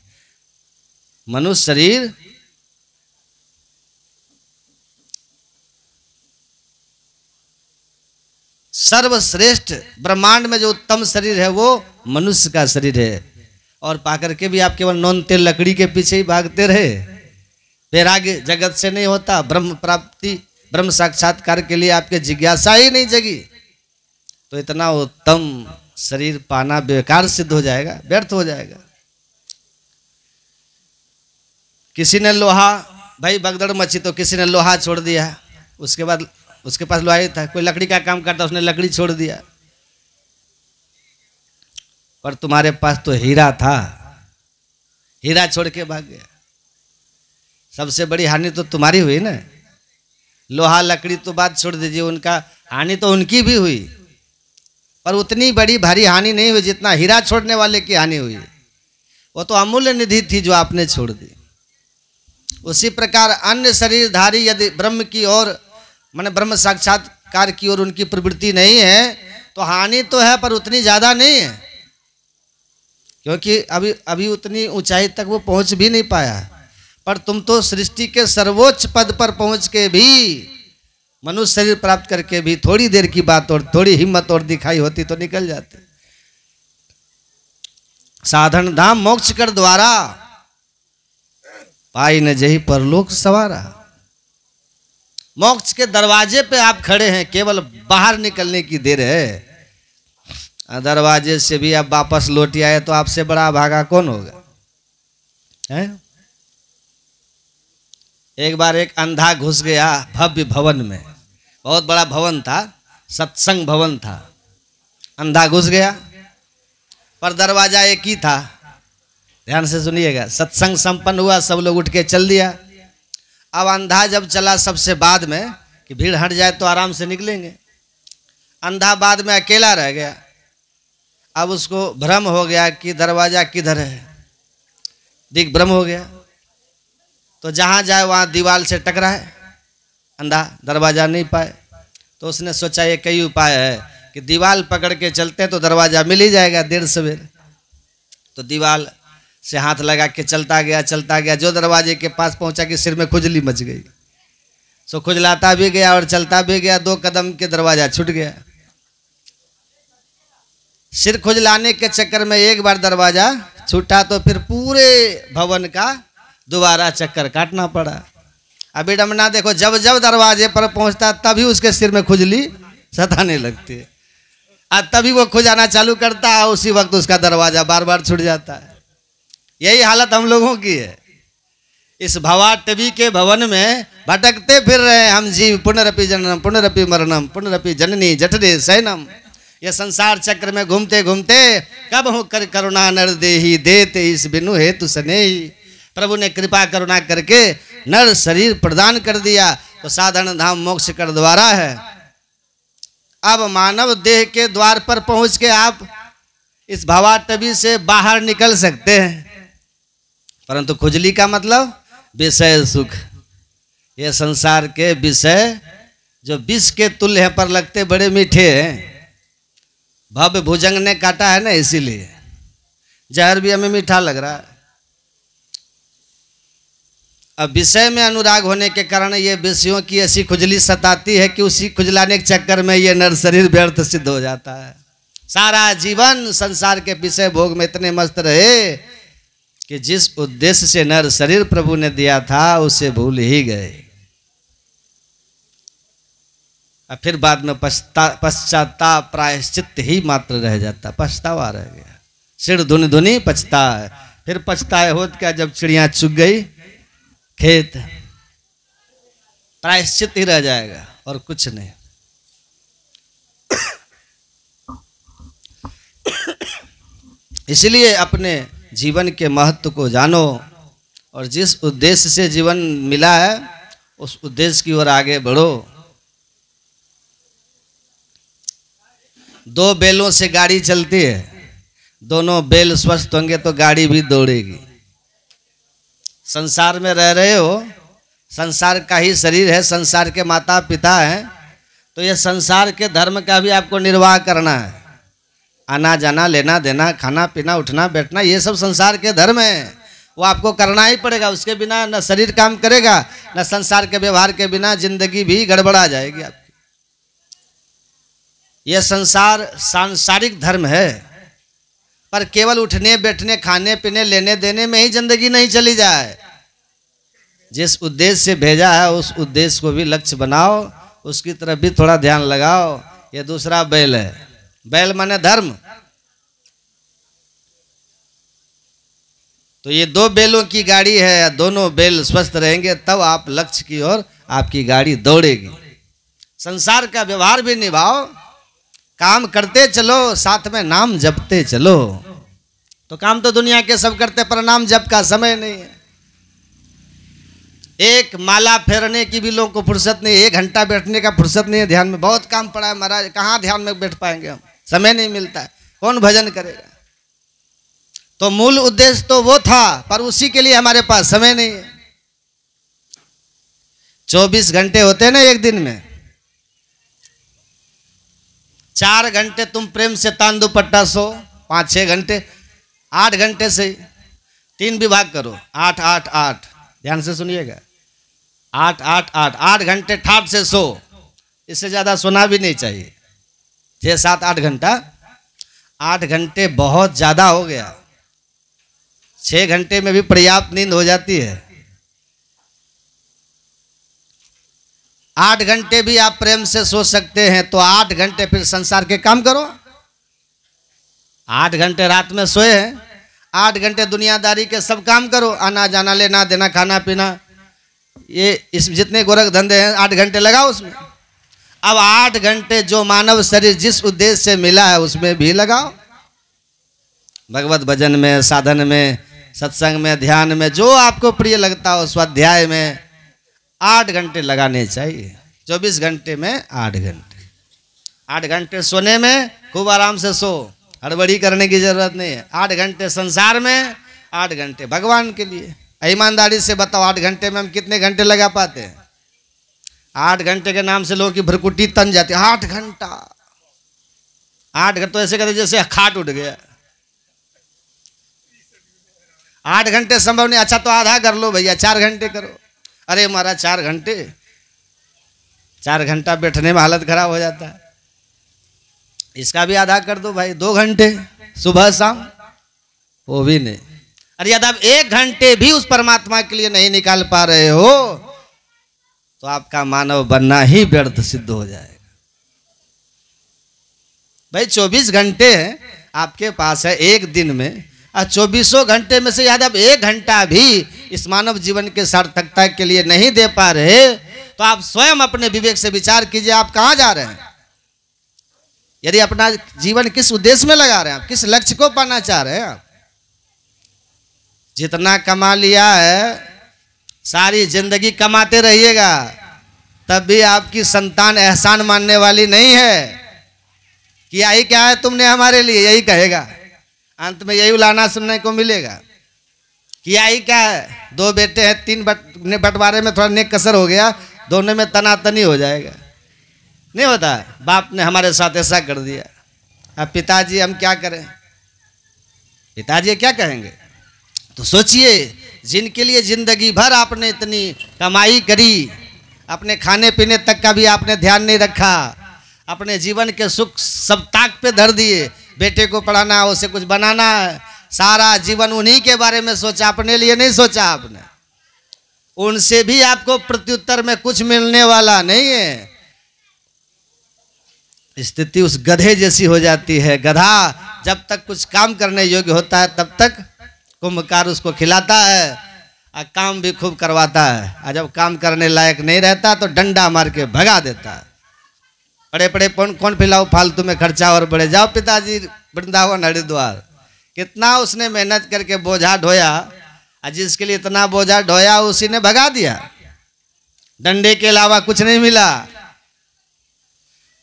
मनुष्य शरीर सर्वश्रेष्ठ, ब्रह्मांड में जो उत्तम शरीर है वो मनुष्य का शरीर है। और पाकर के भी आप केवल नॉन तेल लकड़ी के पीछे ही भागते रहे, वैराग्य जगत से नहीं होता। ब्रह्म प्राप्ति, ब्रह्म साक्षात्कार के लिए आपके जिज्ञासा ही नहीं जगी, तो इतना उत्तम शरीर पाना बेकार सिद्ध हो जाएगा, व्यर्थ हो जाएगा। किसी ने लोहा, भाई भगदड़ मची तो किसी ने लोहा छोड़ दिया, उसके बाद उसके पास लोहा ही था। कोई लकड़ी का काम करता, उसने लकड़ी छोड़ दिया। पर तुम्हारे पास तो हीरा था, हीरा छोड़ के भाग गया। सबसे बड़ी हानि तो तुम्हारी हुई ना। लोहा लकड़ी तो बात छोड़ दीजिए, उनका हानि तो उनकी भी हुई, पर उतनी बड़ी भारी हानि नहीं हुई जितना हीरा छोड़ने वाले की हानि हुई। वो तो अमूल्य निधि थी जो आपने छोड़ दी। उसी प्रकार अन्य शरीरधारी यदि ब्रह्म की ओर माने ब्रह्म साक्षात्कार की ओर उनकी प्रवृत्ति नहीं है, तो हानि तो है पर उतनी ज़्यादा नहीं है, क्योंकि अभी उतनी ऊंचाई तक वो पहुंच भी नहीं पाया। पर तुम तो सृष्टि के सर्वोच्च पद पर पहुंच के भी, मनुष्य शरीर प्राप्त करके भी थोड़ी देर की बात और थोड़ी हिम्मत और दिखाई होती तो निकल जाते। साधन धाम मोक्ष कर द्वारा, पाई न जही परलोक सवारा। मोक्ष के दरवाजे पे आप खड़े हैं, केवल बाहर निकलने की देर है। दरवाजे से भी आप वापस लौट आए तो आपसे बड़ा भागा कौन होगा, है? एक बार एक अंधा घुस गया भव्य भवन में, बहुत बड़ा भवन था, सत्संग भवन था। अंधा घुस गया पर दरवाजा एक ही था। ध्यान से सुनिएगा, सत्संग संपन्न हुआ, सब लोग उठ के चल दिया। अब अंधा जब चला सबसे बाद में, कि भीड़ हट जाए तो आराम से निकलेंगे, अंधा बाद में अकेला रह गया। अब उसको भ्रम हो गया कि दरवाजा किधर है, दिग्भ्रम हो गया। तो जहाँ जाए वहाँ दीवार से टकराए, अंधा दरवाजा नहीं पाए। तो उसने सोचा ये कई उपाय है कि दीवार पकड़ के चलते तो दरवाजा मिल ही जाएगा देर सवेर। तो दीवार से हाथ लगा के चलता गया, जो दरवाजे के पास पहुंचा कि सिर में खुजली मच गई। सो खुजलाता भी गया और चलता भी गया, 2 कदम के दरवाजा छूट गया। सिर खुजलाने के चक्कर में एक बार दरवाजा छूटा तो फिर पूरे भवन का दोबारा चक्कर काटना पड़ा। अभी डमना देखो, जब जब दरवाजे पर पहुंचता तभी उसके सिर में खुजली सताने लगती है, और तभी वो खुजाना चालू करता है, उसी वक्त उसका दरवाजा बार बार छूट जाता है। यही हालत हम लोगों की है। इस भवाटवी के भवन में भटकते फिर रहे हम जीव, पुनरपि जननम पुनरपि मरणम पुनरपि जननी जठरे शयनम। ये संसार चक्र में घूमते घूमते कब हो कर करुणा नर देही, देते इस बिनु हेतु सनेही। प्रभु ने कृपा करुणा करके नर शरीर प्रदान कर दिया, तो साधन धाम मोक्ष कर द्वारा है। अब मानव देह के द्वार पर पहुंच के आप इस भवाटवी से बाहर निकल सकते हैं, परंतु खुजली का मतलब विषय सुख। ये संसार के विषय जो विष के तुल्य हैं पर लगते बड़े मीठे हैं। भव्य भुजंग ने काटा है ना, इसीलिए जहर भी हमें मीठा लग रहा है। अब विषय में अनुराग होने के कारण ये विषयों की ऐसी खुजली सताती है कि उसी खुजलाने के चक्कर में ये नर शरीर व्यर्थ सिद्ध हो जाता है। सारा जीवन संसार के विषय भोग में इतने मस्त रहे कि जिस उद्देश्य से नर शरीर प्रभु ने दिया था उसे भूल ही गए। और फिर बाद में पश्चाताप प्रायश्चित ही मात्र रह जाता, पछतावा रह गया। सिर धुन धुनी पछता है, फिर पछताए होत क्या जब चिड़िया चुग गई खेत, प्रायश्चित ही रह जाएगा और कुछ नहीं। इसलिए अपने जीवन के महत्व को जानो और जिस उद्देश्य से जीवन मिला है उस उद्देश्य की ओर आगे बढ़ो। 2 बैलों से गाड़ी चलती है, दोनों बैल स्वस्थ होंगे तो गाड़ी भी दौड़ेगी। संसार में रह रहे हो, संसार का ही शरीर है, संसार के माता पिता हैं, तो ये संसार के धर्म का भी आपको निर्वाह करना है। आना जाना, लेना देना, खाना पीना, उठना बैठना, ये सब संसार के धर्म हैं, वो आपको करना ही पड़ेगा। उसके बिना न शरीर काम करेगा, न संसार के व्यवहार के बिना जिंदगी भी गड़बड़ा जाएगी आपकी। यह संसार सांसारिक धर्म है, पर केवल उठने बैठने, खाने पीने, लेने देने में ही जिंदगी नहीं चली जाए। जिस उद्देश्य से भेजा है उस उद्देश्य को भी लक्ष्य बनाओ, उसकी तरफ भी थोड़ा ध्यान लगाओ। ये दूसरा बैल है, बैल माने धर्म। तो ये 2 बैलों की गाड़ी है, दोनों बैल स्वस्थ रहेंगे तब आप लक्ष्य की ओर आपकी गाड़ी दौड़ेगी। संसार का व्यवहार भी निभाओ, काम करते चलो, साथ में नाम जपते चलो। तो काम तो दुनिया के सब करते, पर नाम जप का समय नहीं है। एक माला फेरने की भी लोगों को फुर्सत नहीं, 1 घंटा बैठने का फुर्सत नहीं है। ध्यान में बहुत काम पड़ा है महाराज, कहाँ ध्यान में बैठ पाएंगे हम, समय नहीं मिलता है, कौन भजन करेगा। तो मूल उद्देश्य तो वो था, पर उसी के लिए हमारे पास समय नहीं है। 24 घंटे होते हैं ना एक दिन में, 4 घंटे तुम प्रेम से तान दुपट्टा सो, 5-6 घंटे, 8 घंटे से 3 विभाग करो, 8 8 8, ध्यान से सुनिएगा, 8 8 8, 8 घंटे ठाट से सो, इससे ज़्यादा सोना भी नहीं चाहिए। 6-7-8 घंटा, 8 घंटे बहुत ज़्यादा हो गया। 6 घंटे में भी पर्याप्त नींद हो जाती है। 8 घंटे भी आप प्रेम से सो सकते हैं तो 8 घंटे फिर संसार के काम करो। 8 घंटे रात में सोए हैं, 8 घंटे दुनियादारी के सब काम करो, आना जाना लेना देना खाना पीना, ये इस जितने गोरख धंधे हैं 8 घंटे लगाओ उसमें। अब 8 घंटे जो मानव शरीर जिस उद्देश्य से मिला है उसमें भी लगाओ, भगवत भजन में, साधन में, सत्संग में, ध्यान में, जो आपको प्रिय लगता हो, स्वाध्याय में 8 घंटे लगाने चाहिए। 24 घंटे में 8 घंटे, 8 घंटे सोने में खूब आराम से सो, हड़बड़ी करने की जरूरत नहीं है। 8 घंटे संसार में, 8 घंटे भगवान के लिए। ईमानदारी से बताओ 8 घंटे में हम कितने घंटे लगा पाते हैं? 8 घंटे के नाम से लोगों की भ्रकुटी तन जाती है। 8 घंटा, 8 घंटे तो ऐसे कहते जैसे खाट उठ गया। 8 घंटे संभव नहीं। अच्छा तो आधा कर लो भैया, 4 घंटे करो। अरे महाराज 4 घंटे, 4 घंटा बैठने में हालत खराब हो जाता है, इसका भी आधा कर दो भाई, 2 घंटे सुबह शाम, वो भी नहीं। अरे यदि आप 1 घंटे भी उस परमात्मा के लिए नहीं निकाल पा रहे हो तो आपका मानव बनना ही व्यर्थ सिद्ध हो जाएगा। भाई 24 घंटे हैं आपके पास है एक दिन में, और 24 घंटे में से यदि आप 1 घंटा भी इस मानव जीवन के सार्थकता के लिए नहीं दे पा रहे तो आप स्वयं अपने विवेक से विचार कीजिए आप कहाँ जा रहे हैं। यदि अपना जीवन किस उद्देश्य में लगा रहे हैं, आप किस लक्ष्य को पाना चाह रहे हैं। आप जितना कमा लिया है सारी जिंदगी कमाते रहिएगा, तब भी आपकी संतान एहसान मानने वाली नहीं है। किया ही क्या है तुमने हमारे लिए, यही कहेगा। अंत में यही उलाना सुनने को मिलेगा। किया ही क्या है, 2 बेटे हैं, 3 बंटवारे में थोड़ा नेक कसर हो गया, दोनों में तनातनी हो जाएगा। नहीं होता, बाप ने हमारे साथ ऐसा कर दिया, अब पिताजी हम क्या करें, पिताजी क्या कहेंगे। तो सोचिए, जिनके लिए जिंदगी भर आपने इतनी कमाई करी, अपने खाने पीने तक का भी आपने ध्यान नहीं रखा, अपने जीवन के सुख सब ताक पे धर दिए, बेटे को पढ़ाना है, उसे कुछ बनाना है, सारा जीवन उन्हीं के बारे में सोचा, अपने लिए नहीं सोचा आपने। उनसे भी आपको प्रत्युत्तर में कुछ मिलने वाला नहीं है। स्थिति उस गधे जैसी हो जाती है। गधा जब तक कुछ काम करने योग्य होता है तब तक कुंभकार उसको खिलाता है और काम भी खूब करवाता है, और जब काम करने लायक नहीं रहता तो डंडा मार के भगा देता है। बड़े बड़े कौन पिलाओ, फालतू में खर्चा और बढ़े जाओ। पिताजी वृंदावन हरिद्वार, कितना उसने मेहनत करके बोझा ढोया, और जिसके लिए इतना बोझा ढोया उसी ने भगा दिया, डंडे के अलावा कुछ नहीं मिला।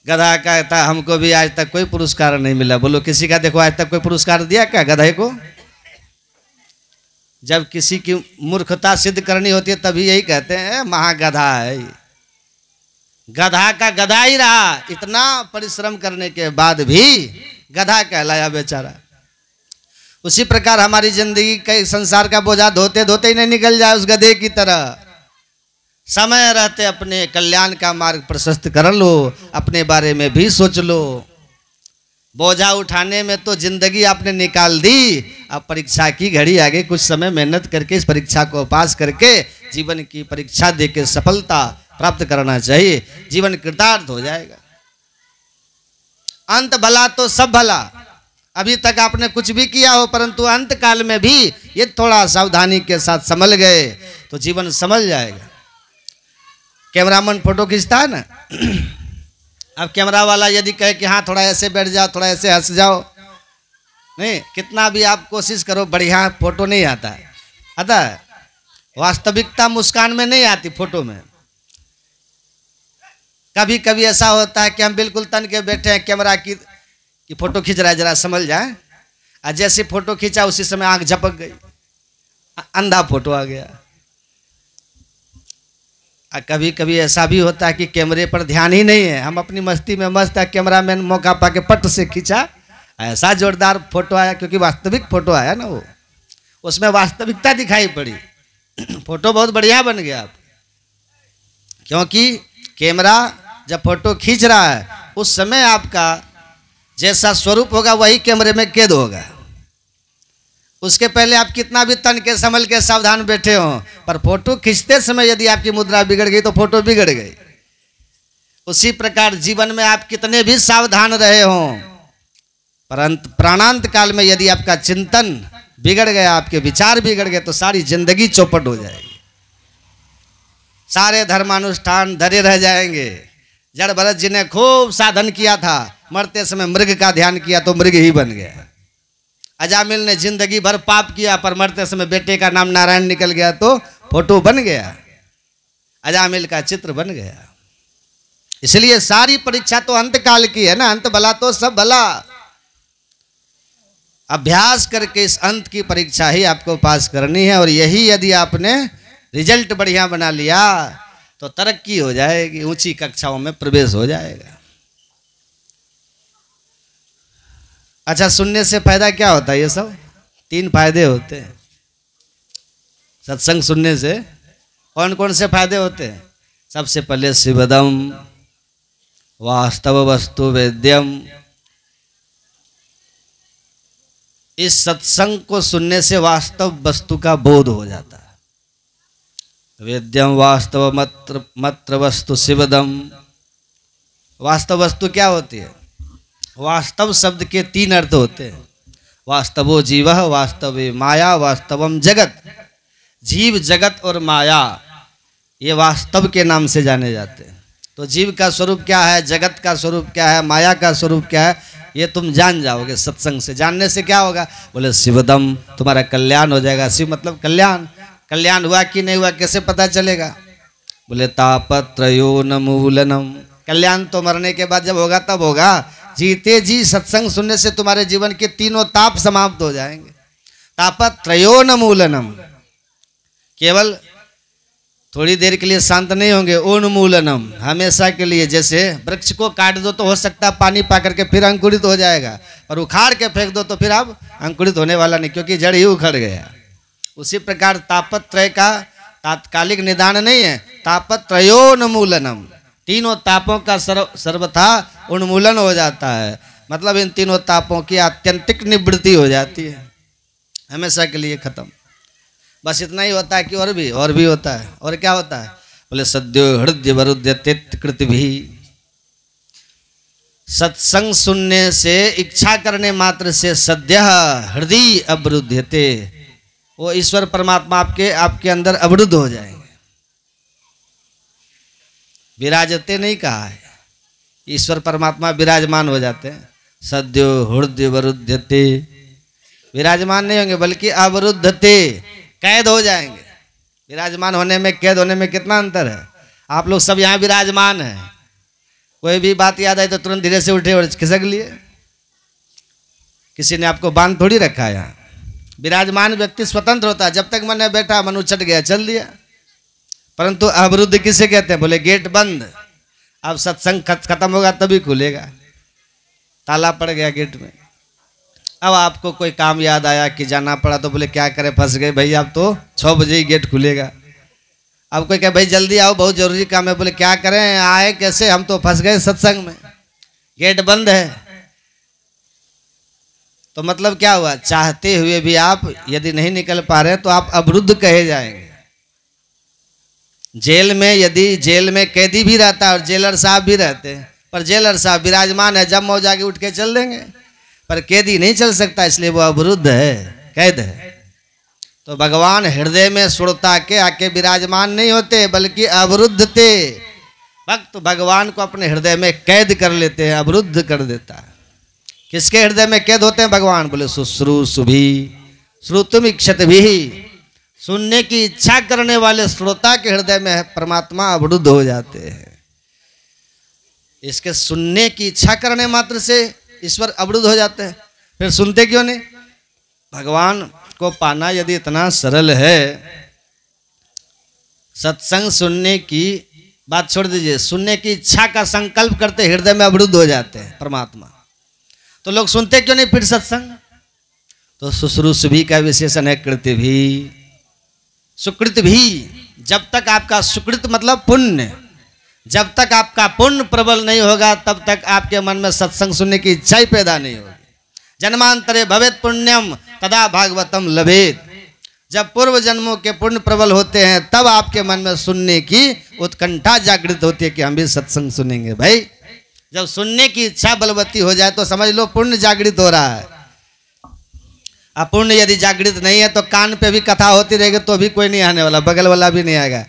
गधा कहता हमको भी आज तक कोई पुरस्कार नहीं मिला। बोलो किसी का देखो आज तक कोई पुरस्कार दिया क्या गधे को? जब किसी की मूर्खता सिद्ध करनी होती है तभी यही कहते हैं महागधा है। गधा का गधा ही रहा, इतना परिश्रम करने के बाद भी गधा कहलाया बेचारा। उसी प्रकार हमारी जिंदगी के संसार का बोझा धोते धोते ही नहीं निकल जाए उस गधे की तरह। समय रहते अपने कल्याण का मार्ग प्रशस्त कर लो, अपने बारे में भी सोच लो। बोझा उठाने में तो जिंदगी आपने निकाल दी, अब परीक्षा की घड़ी आगे, कुछ समय मेहनत करके इस परीक्षा को पास करके जीवन की परीक्षा देके सफलता प्राप्त करना चाहिए, जीवन कृतार्थ हो जाएगा। अंत भला तो सब भला। अभी तक आपने कुछ भी किया हो परंतु अंत काल में भी ये थोड़ा सावधानी के साथ संभल गए तो जीवन संभल जाएगा। कैमरामैन फोटो खींचता है ना, अब कैमरा वाला यदि कहे कि हाँ थोड़ा ऐसे बैठ जाओ, थोड़ा ऐसे हंस जाओ, नहीं, कितना भी आप कोशिश करो बढ़िया फोटो नहीं आता है। आता है वास्तविकता मुस्कान में नहीं आती, फोटो में। कभी कभी ऐसा होता है कि हम बिल्कुल तन के बैठे हैं, कैमरा की फोटो खींच रहा है, जरा समझ जाए, और जैसे फोटो खींचा उसी समय आंख झपक गई, अंधा फोटो आ गया। कभी कभी ऐसा भी होता है कि कैमरे पर ध्यान ही नहीं है, हम अपनी मस्ती में मस्त है, कैमरामैन मौका पाके पट से खींचा, ऐसा जोरदार फोटो आया, क्योंकि वास्तविक फोटो आया ना, वो उसमें वास्तविकता दिखाई पड़ी। फोटो बहुत बढ़िया बन गया, क्योंकि कैमरा जब फोटो खींच रहा है उस समय आपका जैसा स्वरूप होगा वही कैमरे में कैद होगा। उसके पहले आप कितना भी तन के संभल के सावधान बैठे हो, पर फोटो खींचते समय यदि आपकी मुद्रा बिगड़ गई तो फोटो बिगड़ गई। उसी प्रकार जीवन में आप कितने भी सावधान रहे हों, परंतु प्राणांत काल में यदि आपका चिंतन बिगड़ गया, आपके विचार बिगड़ गए, तो सारी जिंदगी चौपट हो जाएगी। सारे धर्मानुष्ठान धरे रह जाएंगे। जड़ भरत जी ने खूब साधन किया था, मरते समय मृग का ध्यान किया तो मृग ही बन गया। अजामिल ने जिंदगी भर पाप किया, पर मरते समय बेटे का नाम नारायण निकल गया तो फोटो बन गया, अजामिल का चित्र बन गया। इसलिए सारी परीक्षा तो अंत काल की है ना, अंत भला तो सब भला। अभ्यास करके इस अंत की परीक्षा ही आपको पास करनी है, और यही यदि आपने रिजल्ट बढ़िया बना लिया तो तरक्की हो जाएगी, ऊंची कक्षाओं में प्रवेश हो जाएगा। अच्छा, सुनने से फायदा क्या होता है? ये सब 3 फायदे होते हैं सत्संग सुनने से। कौन कौन से फायदे होते हैं? सबसे पहले शिवदम वास्तव वस्तु वेद्यम। इस सत्संग को सुनने से वास्तव वस्तु का बोध हो जाता है। वेद्यम वास्तव मत्र वस्तु शिवदम। वास्तव वस्तु क्या होती है? वास्तव शब्द के 3 अर्थ होते हैं। वास्तवो जीव, वास्तवे माया, वास्तवम जगत। जीव, जगत और माया ये वास्तव के नाम से जाने जाते हैं। तो जीव का स्वरूप क्या है, जगत का स्वरूप क्या है, माया का स्वरूप क्या है, ये तुम जान जाओगे सत्संग से। जानने से क्या होगा? बोले शिवदम, तुम्हारा कल्याण हो जाएगा। शिव मतलब कल्याण। कल्याण हुआ कि नहीं हुआ कैसे पता चलेगा? बोले तापत्रयोन्मूलनम। कल्याण तो मरने के बाद जब होगा तब होगा। जीते जी सत्संग सुनने से तुम्हारे जीवन के 3 ताप समाप्त हो जाएंगे। तापत्रयोन्मूलनम, केवल थोड़ी देर के लिए शांत नहीं होंगे। उन्मूलनम, हमेशा के लिए। जैसे वृक्ष को काट दो तो हो सकता है पानी पा करके फिर अंकुरित हो जाएगा, पर उखाड़ के फेंक दो तो फिर अब अंकुरित होने वाला नहीं, क्योंकि जड़ ही उखड़ गया। उसी प्रकार तापत्रय का तात्कालिक निदान नहीं है, तापत्रयोन्मूलनम। 3 तापों का सर्वथा उन्मूलन हो जाता है। मतलब इन 3 तापों की आत्यंतिक निवृत्ति हो जाती है, हमेशा के लिए खत्म। बस इतना ही होता है कि और भी होता है। और क्या होता है? बोले सद्यो हृदय वरुध्यते कृत भी। सत्संग सुनने से, इच्छा करने मात्र से सद्य हृदय अवरुध्यते, वो ईश्वर परमात्मा आपके अंदर अवरुद्ध हो जाएंगे। विराजते नहीं कहा है, ईश्वर परमात्मा विराजमान हो जाते हैं। सद्यो हृदय वरुध्यते, विराजमान नहीं होंगे बल्कि अवरुद्धते, कैद हो जाएंगे। विराजमान होने में कैद होने में कितना अंतर है? आप लोग सब यहाँ विराजमान हैं, कोई भी बात याद आई तो तुरंत धीरे से उठे और खिसक लिए। किसी ने आपको बांध थोड़ी रखा है। यहाँ विराजमान व्यक्ति स्वतंत्र होता है। जब तक मन में बैठा, मन उछट गया, चल दिया। परंतु अवरुद्ध किसे कहते हैं? बोले गेट बंद। अब सत्संग खत्म होगा तभी खुलेगा, ताला पड़ गया गेट में। अब आपको कोई काम याद आया कि जाना पड़ा, तो बोले क्या करें, फंस गए भाई, अब तो 6 बजे ही गेट खुलेगा। अब कोई कहे भाई जल्दी आओ, बहुत जरूरी काम है। बोले क्या करें, आए कैसे, हम तो फंस गए सत्संग में, गेट बंद है। तो मतलब क्या हुआ? चाहते हुए भी आप यदि नहीं निकल पा रहे तो आप अवरुद्ध कहे जाएंगे। जेल में, यदि जेल में कैदी भी रहता है और जेलर साहब भी रहते हैं, पर जेलर साहब विराजमान है, जब मौज आके उठ के चल देंगे, पर कैदी नहीं चल सकता, इसलिए वो अवरुद्ध है, कैद है। तो भगवान हृदय में सुरता के आके विराजमान नहीं होते, बल्कि अवरुद्ध थे। भक्त भगवान को अपने हृदय में कैद कर लेते हैं, अवरुद्ध कर देता है। किसके हृदय में कैद होते हैं भगवान? बोले शुश्रूषुभि श्रुतुमिक्षतभि। सुनने की इच्छा करने वाले श्रोता के हृदय में परमात्मा अवरुद्ध हो जाते हैं। इसके सुनने की इच्छा करने मात्र से ईश्वर अवरुद्ध हो जाते हैं। फिर सुनते क्यों नहीं? भगवान को पाना यदि इतना सरल है सत्संग सुनने की बात छोड़ दीजिए, सुनने की इच्छा का संकल्प करते हृदय में अवरुद्ध हो जाते हैं परमात्मा। तो लोग सुनते क्यों नहीं फिर सत्संग? तो शुश्रूषभी का विशेषण है कृत भी, सुकृत भी। जब तक आपका सुकृत मतलब पुण्य, जब तक आपका पुण्य प्रबल नहीं होगा तब तक आपके मन में सत्संग सुनने की इच्छा ही पैदा नहीं होगी। जन्मांतरे भवेत पुण्यम तदा भागवतम लभेत। जब पूर्व जन्मों के पुण्य प्रबल होते हैं तब आपके मन में सुनने की उत्कंठा जागृत होती है कि हम भी सत्संग सुनेंगे। भाई जब सुनने की इच्छा बलवती हो जाए तो समझ लो पुण्य जागृत हो रहा है। अपुण्य यदि जागृत नहीं है तो कान पे भी कथा होती रहेगी तो भी कोई नहीं आने वाला, बगल वाला भी नहीं आएगा।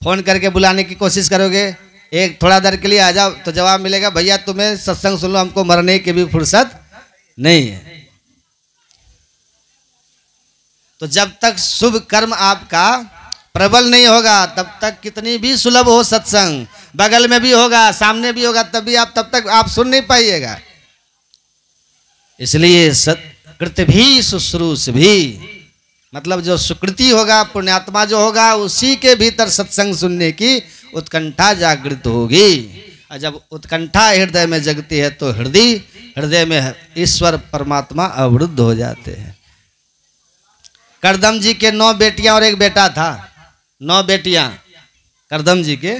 फोन करके बुलाने की कोशिश करोगे, एक थोड़ा देर के लिए आ जाओ, तो जवाब मिलेगा भैया तुम्हें सत्संग सुन लो, हमको मरने की भी फुर्सत नहीं है। तो जब तक शुभ कर्म आपका प्रबल नहीं होगा तब तक कितनी भी सुलभ हो सत्संग, बगल में भी होगा सामने भी होगा तब तक आप सुन नहीं पाइएगा। इसलिए सत्कृत भी शुश्रूष भी, मतलब जो सुकृति होगा, पुण्यात्मा जो होगा, उसी के भीतर सत्संग सुनने की उत्कंठा जागृत होगी। और जब उत्कंठा हृदय में जगती है तो हृदय में ईश्वर परमात्मा अवरुद्ध हो जाते हैं। करदम जी के 9 बेटियां और 1 बेटा था। 9 बेटियां करदम जी के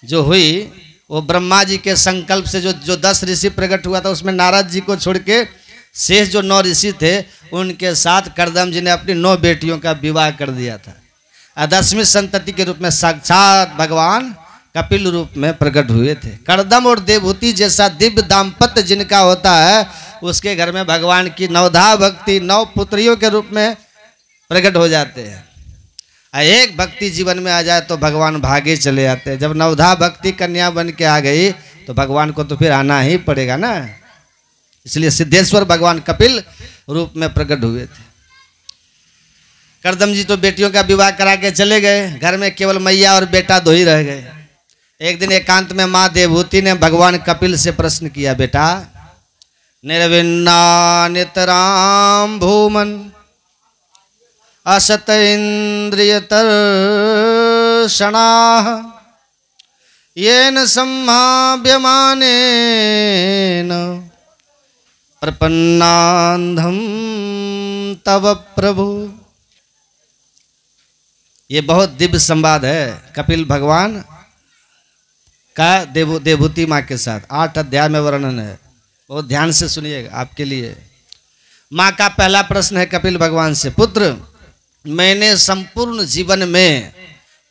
जो हुई वो ब्रह्मा जी के संकल्प से जो 10 ऋषि प्रकट हुआ था उसमें नारद जी को छोड़ के शेष जो 9 ऋषि थे उनके साथ करदम जी ने अपनी 9 बेटियों का विवाह कर दिया था। 10वीं संतति के रूप में साक्षात भगवान कपिल रूप में प्रकट हुए थे। करदम और देवहूति जैसा दिव्य दाम्पत्य जिनका होता है उसके घर में भगवान की 9धा भक्ति 9 पुत्रियों के रूप में प्रकट हो जाते हैं। एक भक्ति जीवन में आ जाए तो भगवान भागे चले आते हैं। जब 9धा भक्ति कन्या बन के आ गई तो भगवान को तो फिर आना ही पड़ेगा ना। इसलिए सिद्धेश्वर भगवान कपिल रूप में प्रकट हुए थे। करदम जी तो बेटियों का विवाह करा के चले गए, घर में केवल मैया और बेटा 2 ही रह गए। एक दिन एकांत में माँ देवहूति ने भगवान कपिल से प्रश्न किया, बेटा निर्विन्ना नितराम भूमन असत इंद्रियतर्षणाः येन सम्भाव्यमानेन प्रपन्नान्धं तव प्रभु। ये बहुत दिव्य संवाद है कपिल भगवान का देवहूति माँ के साथ। 8 अध्याय में वर्णन है, बहुत ध्यान से सुनिएगा आपके लिए। माँ का पहला प्रश्न है कपिल भगवान से, पुत्र मैंने संपूर्ण जीवन में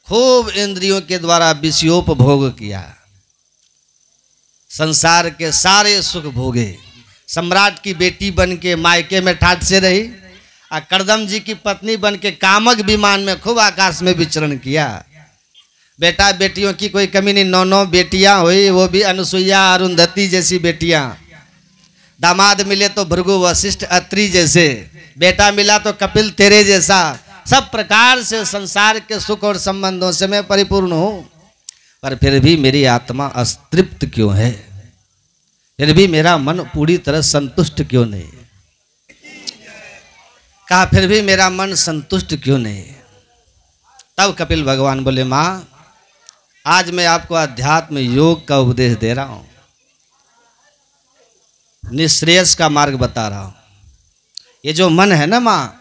खूब इंद्रियों के द्वारा विषयोपभोग किया, संसार के सारे सुख भोगे, सम्राट की बेटी बन के मायके में ठाठ से रही, और करदम जी की पत्नी बन के कामक विमान में खूब आकाश में विचरण किया। बेटा बेटियों की कोई कमी नहीं, 9 बेटियां हुई, वो भी अनुसुईया अरुंधति जैसी बेटियां। दामाद मिले तो भृगु वशिष्ठ अत्रि जैसे, बेटा मिला तो कपिल तेरे जैसा। सब प्रकार से संसार के सुख और संबंधों से मैं परिपूर्ण हूं, पर फिर भी मेरी आत्मा अतृप्त क्यों है, फिर भी मेरा मन पूरी तरह संतुष्ट क्यों नहीं। कहा फिर भी मेरा मन संतुष्ट क्यों नहीं। तब कपिल भगवान बोले, माँ आज मैं आपको अध्यात्म योग का उपदेश दे रहा हूं, निश्रेयस का मार्ग बता रहा हूं। ये जो मन है ना माँ,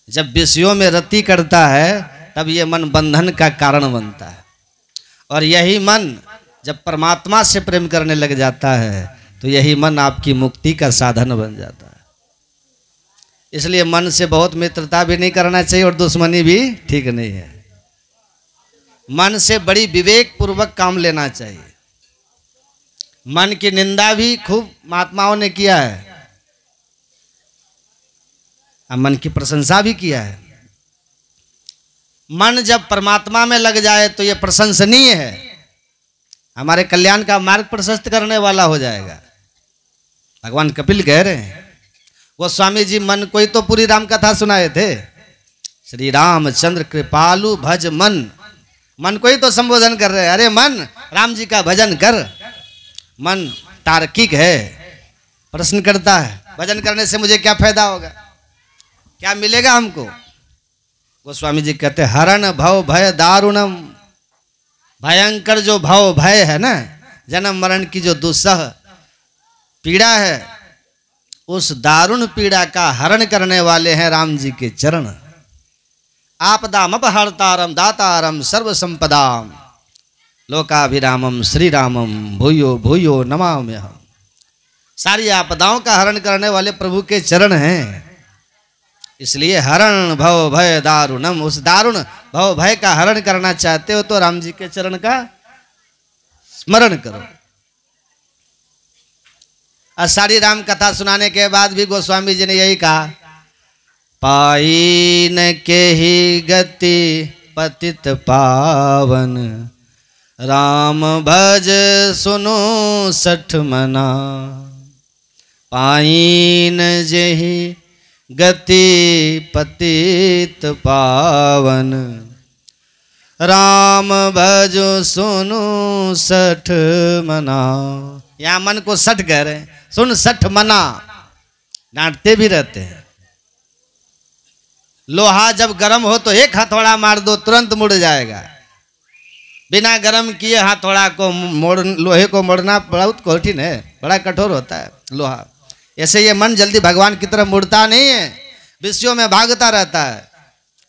जब विषयों में रति करता है तब ये मन बंधन का कारण बनता है, और यही मन जब परमात्मा से प्रेम करने लग जाता है तो यही मन आपकी मुक्ति का साधन बन जाता है। इसलिए मन से बहुत मित्रता भी नहीं करना चाहिए और दुश्मनी भी ठीक नहीं है। मन से बड़ी विवेक पूर्वक काम लेना चाहिए। मन की निंदा भी खूब महात्माओं ने किया है, मन की प्रशंसा भी किया है। मन जब परमात्मा में लग जाए तो यह प्रशंसनीय है, हमारे कल्याण का मार्ग प्रशस्त करने वाला हो जाएगा। भगवान कपिल कह रहे हैं, वो स्वामी जी मन को ही तो पूरी राम कथा सुनाए थे। श्री रामचंद्र कृपालु भज मन, मन को ही तो संबोधन कर रहे हैं, अरे मन राम जी का भजन कर। मन तार्किक है, प्रश्न करता है भजन करने से मुझे क्या फायदा होगा, क्या मिलेगा हमको। गोस्वामी जी कहते हरण भव भय दारुणम, भयंकर जो भव भय है ना, जन्म मरण की जो दुस्सह पीड़ा है, उस दारुण पीड़ा का हरण करने वाले हैं राम जी के चरण। आपदाम अपहर्तारम दातारम सर्व संपदाम लोकाभिरामम श्री रामम भूयो भूयो नमाम्यहम्। सारी आपदाओं का हरण करने वाले प्रभु के चरण हैं। इसलिए हरण भव भय दारुणम, उस दारुण भव भय का हरण करना चाहते हो तो राम जी के चरण का स्मरण करो। और सारी राम कथा सुनाने के बाद भी गोस्वामी जी ने यही कहा, पाई न के ही गति पतित पावन, राम भज सुनो सठ मना। पाई न जेहि गति पतित पावन, राम भजो सुनो सठ मना। यहाँ मन को सठ कह रहे हैं, सुन सठ मना, डांटते भी रहते हैं। लोहा जब गर्म हो तो एक हथौड़ा मार दो तुरंत मुड़ जाएगा, बिना गर्म किए हथौड़ा को मोड़, लोहे को मोड़ना बहुत कठिन है, बड़ा कठोर होता है लोहा। ऐसे ये मन जल्दी भगवान की तरफ मुड़ता नहीं है, विषयों में भागता रहता है।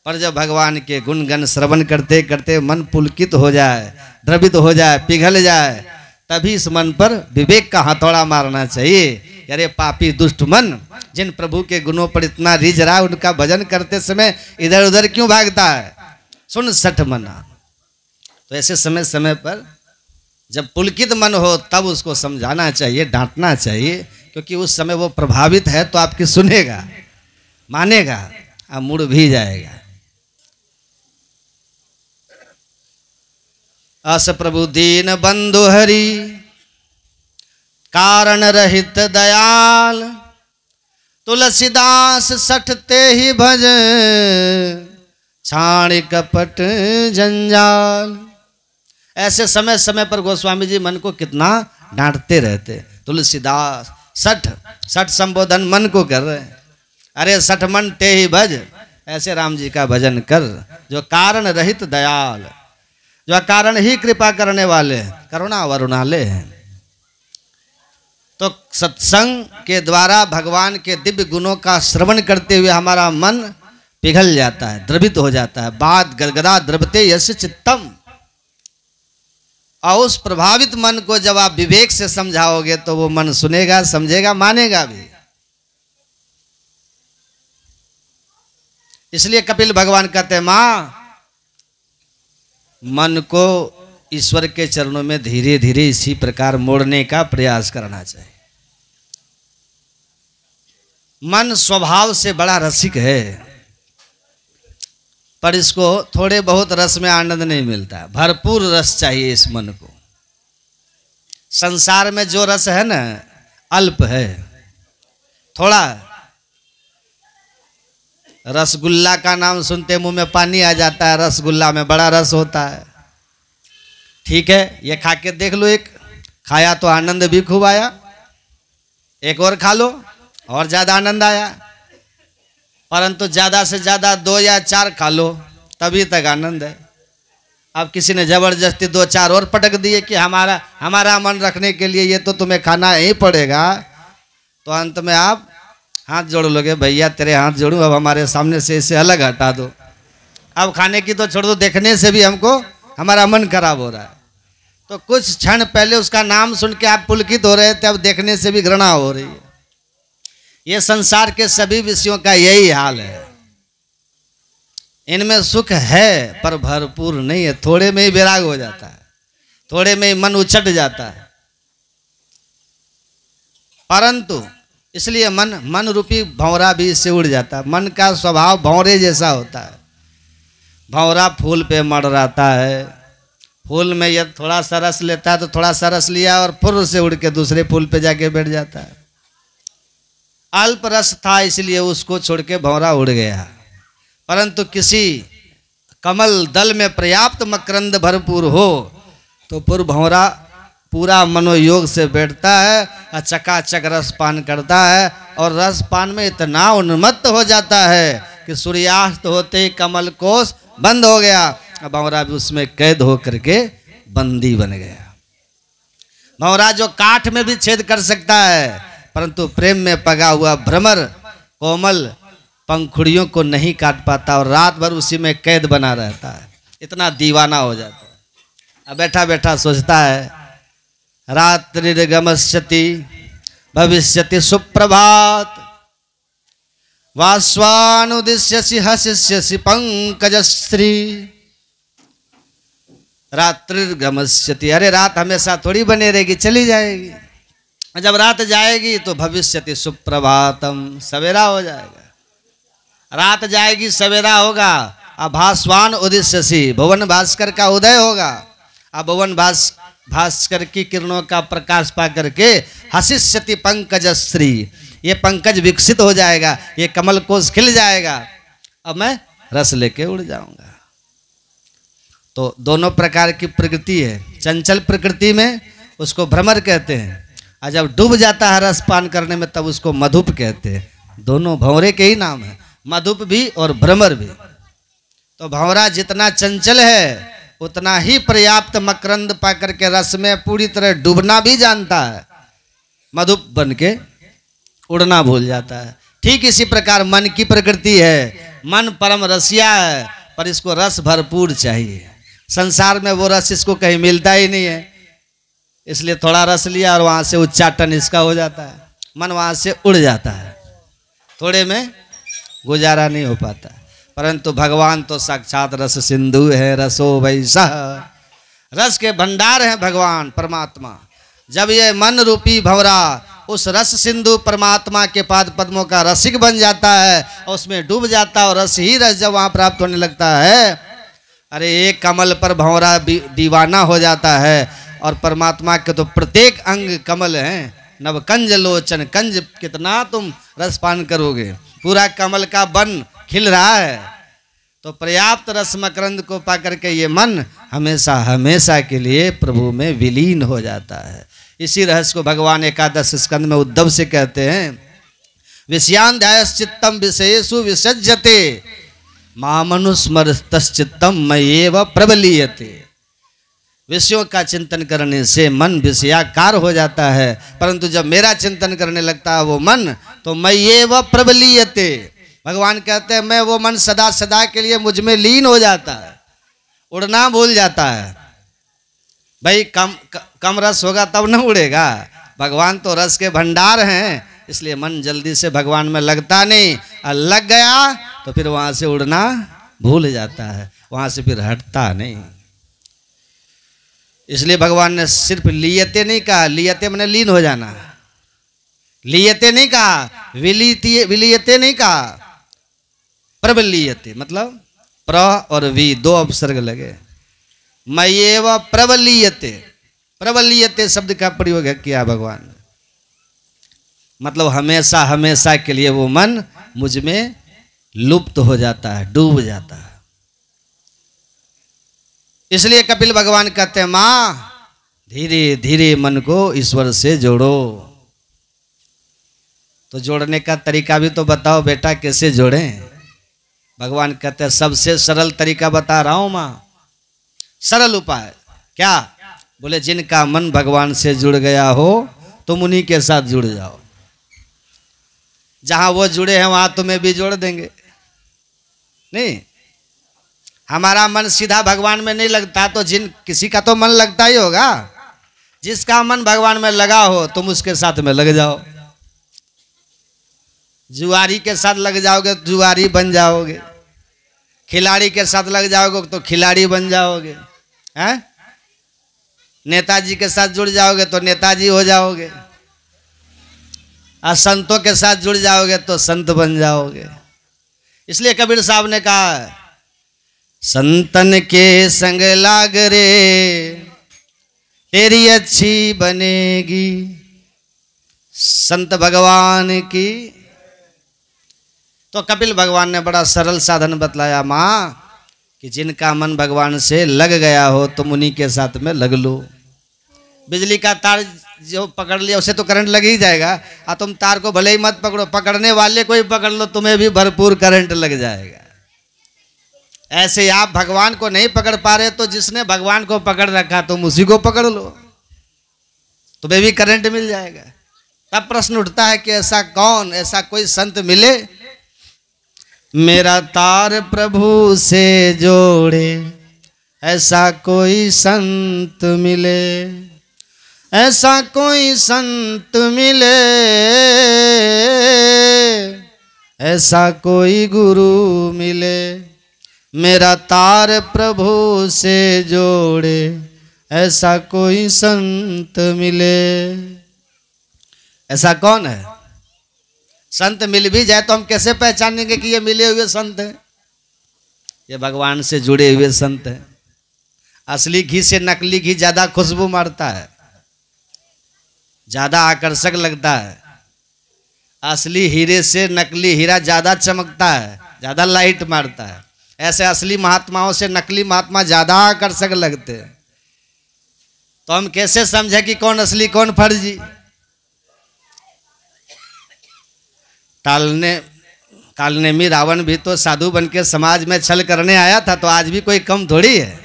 पर जब भगवान के गुणगण श्रवण करते करते मन पुलकित हो जाए, द्रवित हो जाए, पिघल जाए, तभी इस मन पर विवेक का हथौड़ा मारना चाहिए। अरे पापी दुष्ट मन, जिन प्रभु के गुणों पर इतना रिझ रहा है, उनका भजन करते समय इधर उधर क्यों भागता है? सुन सठ मना। तो ऐसे समय समय पर जब पुलकित मन हो तब उसको समझाना चाहिए, डांटना चाहिए, क्योंकि उस समय वो प्रभावित है तो आपकी सुनेगा, मानेगा, और मुड़ भी जाएगा। अस प्रभु दीन बंधु हरि, कारण रहित दयाल, तुलसीदास सठते ही भज, छाण कपट जंजाल। ऐसे समय समय पर गोस्वामी जी मन को कितना डांटते रहते। तुलसीदास सठ, सठ संबोधन मन को कर रहे हैं। अरे सठ मन ते ही भज, ऐसे राम जी का भजन कर, जो कारण रहित दयाल, जो कारण ही कृपा करने वाले हैं, करुणा वरुणाले हैं। तो सत्संग के द्वारा भगवान के दिव्य गुणों का श्रवण करते हुए हमारा मन पिघल जाता है, द्रवित हो जाता है। बात गदगदा द्रवते यस्य चित्तम। और उस प्रभावित मन को जब आप विवेक से समझाओगे तो वो मन सुनेगा, समझेगा, मानेगा भी। इसलिए कपिल भगवान कहते हैं, मां मन को ईश्वर के चरणों में धीरे धीरे इसी प्रकार मोड़ने का प्रयास करना चाहिए। मन स्वभाव से बड़ा रसिक है, पर इसको थोड़े बहुत रस में आनंद नहीं मिलता, भरपूर रस चाहिए इस मन को। संसार में जो रस है ना, अल्प है, थोड़ा। रसगुल्ला का नाम सुनते मुंह में पानी आ जाता है, रसगुल्ला में बड़ा रस होता है। ठीक है, ये खा के देख लो, एक खाया तो आनंद भी खूब आया, एक और खा लो और ज्यादा आनंद आया। परंतु ज्यादा से ज्यादा 2 या 4 खा लो तभी तक आनंद है। अब किसी ने जबरदस्ती 2-4 और पटक दिए कि हमारा मन रखने के लिए ये तो तुम्हें खाना ही पड़ेगा, तो अंत में आप हाथ जोड़ लोगे, भैया तेरे हाथ जोड़ूं, अब हमारे सामने से इसे अलग हटा दो। अब खाने की तो छोड़ दो, देखने से भी हमको हमारा मन खराब हो रहा है। तो कुछ क्षण पहले उसका नाम सुन के आप पुलकित हो रहे थे, अब देखने से भी घृणा हो रही है। ये संसार के सभी विषयों का यही हाल है। इनमें सुख है पर भरपूर नहीं है, थोड़े में ही विराग हो जाता है, थोड़े में ही मन उछट जाता है। परंतु इसलिए मन रूपी भंवरा भी इससे उड़ जाता है। मन का स्वभाव भंवरे जैसा होता है। भंवरा फूल पे मड़राता है, फूल में यदि थोड़ा सा रस लेता है तो थोड़ा सा रस लिया और फुर्र से उड़ के दूसरे फूल पे जाके बैठ जाता है। अल्प रस था इसलिए उसको छोड़ के भंवरा उड़ गया। परंतु किसी कमल दल में पर्याप्त मकरंद भरपूर हो तो भंवरा पूरा मनोयोग से बैठता है और चकाचक रसपान करता है, और रसपान में इतना उन्मत्त हो जाता है कि कि सूर्यास्त होते कमल कोश बंद हो गया। अब भंवरा भी उसमें कैद हो करके बंदी बन गया। भंवरा जो काठ में भी छेद कर सकता है, परंतु प्रेम में पगा हुआ भ्रमर कोमल पंखुड़ियों को नहीं काट पाता और रात भर उसी में कैद बना रहता है, इतना दीवाना हो जाता है। अब बैठा बैठा सोचता है, रात्रिर्गमस्यति भविष्यति सुप्रभात, वास्वानुदिश्यसि हसिष्यसि पंकजश्री। रात्रिर्गमस्यति, अरे रात हमेशा थोड़ी बने रहेगी, चली जाएगी। जब रात जाएगी तो भविष्यति सुप्रभातम, सवेरा हो जाएगा। रात जाएगी सवेरा होगा। अब भास्वान उदिश्यसि, भुवन भास्कर का उदय होगा। अब भुवन भास्कर की किरणों का प्रकाश पा करके हसिष्यति पंकजश्री, ये पंकज विकसित हो जाएगा, ये कमल कोश खिल जाएगा, अब मैं रस लेके उड़ जाऊंगा। तो दोनों प्रकार की प्रकृति है। चंचल प्रकृति में उसको भ्रमर कहते हैं, और जब डूब जाता है रस पान करने में तब उसको मधुप कहते हैं। दोनों भंवरे के ही नाम है, मधुप भी और भ्रमर भी। तो भंवरा जितना चंचल है उतना ही पर्याप्त मकरंद पा करके रस में पूरी तरह डूबना भी जानता है, मधुप बन के उड़ना भूल जाता है। ठीक इसी प्रकार मन की प्रकृति है, मन परम रसिया है, पर इसको रस भरपूर चाहिए। संसार में वो रस इसको कहीं मिलता ही नहीं है, इसलिए थोड़ा रस लिया और वहां से उच्चाटन इसका हो जाता है, मन वहां से उड़ जाता है, थोड़े में गुजारा नहीं हो पाता। परंतु भगवान तो साक्षात रस सिंधु है, रसो वैसा, रस के भंडार हैं भगवान परमात्मा। जब ये मन रूपी भंवरा उस रस सिंधु परमात्मा के पाद पद्मों का रसिक बन जाता है और उसमें डूब जाता है, और रस ही रस जब वहां प्राप्त होने लगता है, अरे एक कमल पर भंवरा दीवाना हो जाता है। और परमात्मा के तो प्रत्येक अंग कमल हैं, नवकंज लोचन, कंज कितना तुम रस पान करोगे, पूरा कमल का वन खिल रहा है। तो पर्याप्त रस मकरंद को पा करके ये मन हमेशा हमेशा के लिए प्रभु में विलीन हो जाता है। इसी रहस्य को भगवान एकादश स्कंद में उद्धव से कहते हैं, विषयान्ध्यायश्चित्तम विषयेषु विसज्जते मामनुस्मरतश्चित्तम मय्येव प्रबलीयते। विषयों का चिंतन करने से मन विषयाकार हो जाता है, परंतु जब मेरा चिंतन करने लगता है वो मन, तो मय्येव प्रबलीयते। भगवान कहते हैं मैं वो मन सदा सदा के लिए मुझ में लीन हो जाता है, उड़ना भूल जाता है। भाई कम रस होगा तब न उड़ेगा, भगवान तो रस के भंडार हैं, इसलिए मन जल्दी से भगवान में लगता नहीं, और लग गया तो फिर वहां से उड़ना भूल जाता है, वहां से फिर हटता नहीं। इसलिए भगवान ने सिर्फ लियते नहीं कहा, लियते मैंने लीन हो जाना, लियते नहीं कहा, विलियते नहीं कहा, प्रबलीयते, मतलब प्र और वी दो अपसर्ग लगे। मय्येव प्रबलीयते, प्रबलीयते शब्द का प्रयोग किया भगवान ने, मतलब हमेशा हमेशा के लिए वो मन मुझ में लुप्त हो जाता है, डूब जाता है। इसलिए कपिल भगवान कहते हैं, मां धीरे धीरे मन को ईश्वर से जोड़ो। तो जोड़ने का तरीका भी तो बताओ बेटा, कैसे जोड़ें? भगवान कहते हैं सबसे सरल तरीका बता रहा हूं मां, सरल उपाय। क्या? बोले जिनका मन भगवान से जुड़ गया हो तुम उन्हीं के साथ जुड़ जाओ, जहां वो जुड़े हैं वहां तुम्हें भी जोड़ देंगे। नहीं, हमारा मन सीधा भगवान में नहीं लगता, तो किसी का तो मन लगता ही होगा। जिसका मन भगवान में लगा हो तुम उसके साथ में लग जाओ। जुआरी के साथ लग जाओगे तो जुआरी बन जाओगे, खिलाड़ी के साथ लग जाओगे तो खिलाड़ी बन जाओगे, हैं? नेताजी के साथ जुड़ जाओगे तो नेताजी हो जाओगे, और संतों के साथ जुड़ जाओगे तो संत बन जाओगे। इसलिए कबीर साहब ने कहा, संतन के संग लाग रे तेरी अच्छी बनेगी, संत भगवान की। तो कपिल भगवान ने बड़ा सरल साधन बतलाया मां, कि जिनका मन भगवान से लग गया हो तुम उन्हीं के साथ में लग लो। बिजली का तार जो पकड़ लिया उसे तो करंट लग ही जाएगा। और तुम तार को भले ही मत पकड़ो, पकड़ने वाले को ही पकड़ लो, तुम्हें भी भरपूर करंट लग जाएगा। ऐसे आप भगवान को नहीं पकड़ पा रहे तो जिसने भगवान को पकड़ रखा तुम उसी को पकड़ लो, तुम्हें भी करंट मिल जाएगा। तब प्रश्न उठता है कि ऐसा कौन, ऐसा कोई संत मिले मेरा तार प्रभु से जोड़े, ऐसा कोई संत मिले, ऐसा कोई संत मिले, ऐसा कोई गुरु मिले, मेरा तार प्रभु से जोड़े, ऐसा कोई संत मिले। ऐसा कौन है? संत मिल भी जाए तो हम कैसे पहचानेंगे कि ये मिले हुए संत हैं? ये भगवान से जुड़े हुए संत हैं। असली घी से नकली घी ज्यादा खुशबू मारता है, ज्यादा आकर्षक लगता है। असली हीरे से नकली हीरा ज्यादा चमकता है, ज्यादा लाइट मारता है। ऐसे असली महात्माओं से नकली महात्मा ज्यादा आकर्षक लगते हैं। तो हम कैसे समझे कि कौन असली कौन फर्जी? कालनेमी रावण भी तो साधु बन के समाज में छल करने आया था, तो आज भी कोई कम थोड़ी है।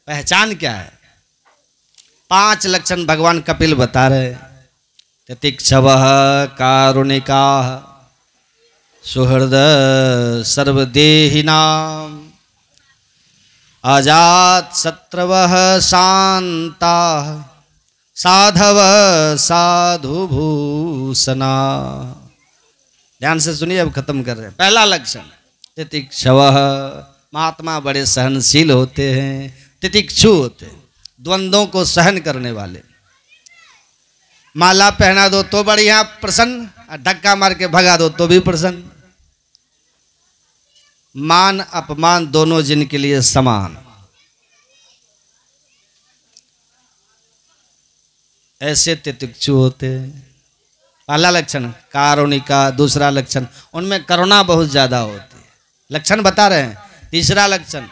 पहचान क्या है? 5 लक्षण भगवान कपिल बता रहे। तितिक्षवः कारुणिकाः सुहृद सर्वदेहिनां अजात शत्रवः शान्ताः साधवः साधुभूषणा। ध्यान से सुनिए, अब खत्म कर रहे हैं। पहला लक्षण तितिक्षवः, महात्मा बड़े सहनशील होते हैं, तितिक्षु होते हैं, द्वंद्वों को सहन करने वाले। माला पहना दो तो बढ़िया प्रसन्न, धक्का मार के भगा दो तो भी प्रसन्न। मान अपमान दोनों जिनके लिए समान, ऐसे तितिक्षु होते हैं। पहला लक्षण कारुणिका। दूसरा लक्षण उनमें करुणा बहुत ज्यादा होती है, लक्षण बता रहे हैं। तीसरा लक्षण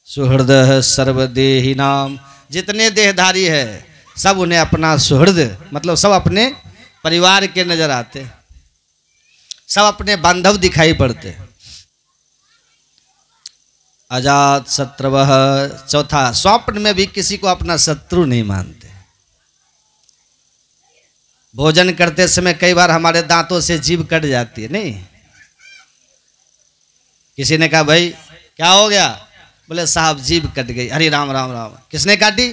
सुहृद सर्वदेहिनाम, जितने देहधारी है सब उन्हें अपना सुहृद, मतलब सब अपने परिवार के नजर आते, सब अपने बांधव दिखाई पड़ते। अजात शत्रुवः, चौथा स्वप्न में भी किसी को अपना शत्रु नहीं मानते। भोजन करते समय कई बार हमारे दांतों से जीभ कट जाती है, नहीं? किसी ने कहा भाई क्या हो गया? बोले साहब जीभ कट गई। हरे राम राम राम। किसने काटी?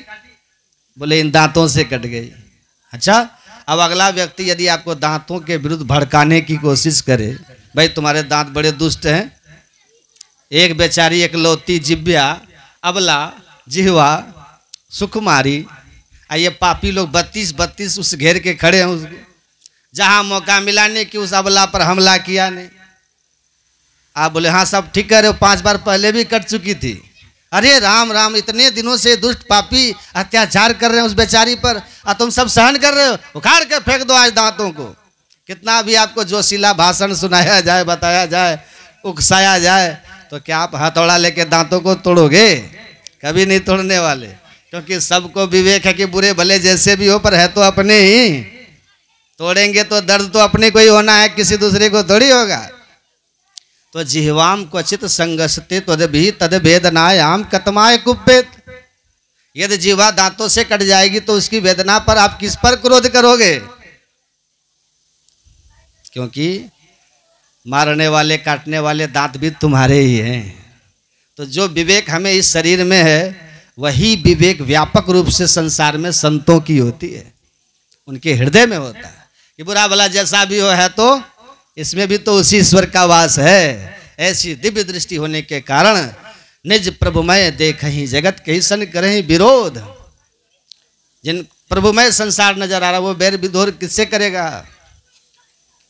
बोले इन दांतों से कट गई। अच्छा, अब अगला व्यक्ति यदि आपको दांतों के विरुद्ध भड़काने की कोशिश करे, भाई तुम्हारे दांत बड़े दुष्ट हैं, एक बेचारी एकलौती जिब्या, अबला, जिहवा, सुकुमारी, ये पापी लोग 32 उस घेर के खड़े हैं उसको, जहां मौका मिला नहीं कि उस अबला पर हमला किया नहीं। आप बोले हाँ सब ठीक कह रहे हो, 5 बार पहले भी कट चुकी थी। अरे राम राम, इतने दिनों से दुष्ट पापी अत्याचार कर रहे हैं उस बेचारी पर, और तुम सब सहन कर रहे हो? उखाड़ के फेंक दो आज दांतों को। कितना भी आपको जोशीला भाषण सुनाया जाए, बताया जाए, उकसाया जाए, तो क्या आप हथौड़ा लेके दांतों को तोड़ोगे? कभी नहीं तोड़ने वाले, क्योंकि सबको विवेक है कि बुरे भले जैसे भी हो पर है तो अपने ही। तोड़ेंगे तो दर्द तो अपने को ही होना है, किसी दूसरे को थोड़ी होगा। तो जिह्वाम क्वचित संगसते तदभि तद वेदनायाम कतमाय कुप्पेत। यदि जिह्वा दांतों से कट जाएगी तो उसकी वेदना पर आप किस पर क्रोध करोगे? क्योंकि मारने वाले काटने वाले दांत भी तुम्हारे ही हैं। तो जो विवेक हमें इस शरीर में है, वही विवेक व्यापक रूप से संसार में संतों की होती है, उनके हृदय में होता है कि बुरा भला जैसा भी हो है तो इसमें भी तो उसी ईश्वर का वास है। ऐसी दिव्य दृष्टि होने के कारण निज प्रभुमय देखहि जगत कहि सन करहि विरोध। जिन प्रभुमय संसार नजर आ रहा वो बैर विरोध किससे करेगा?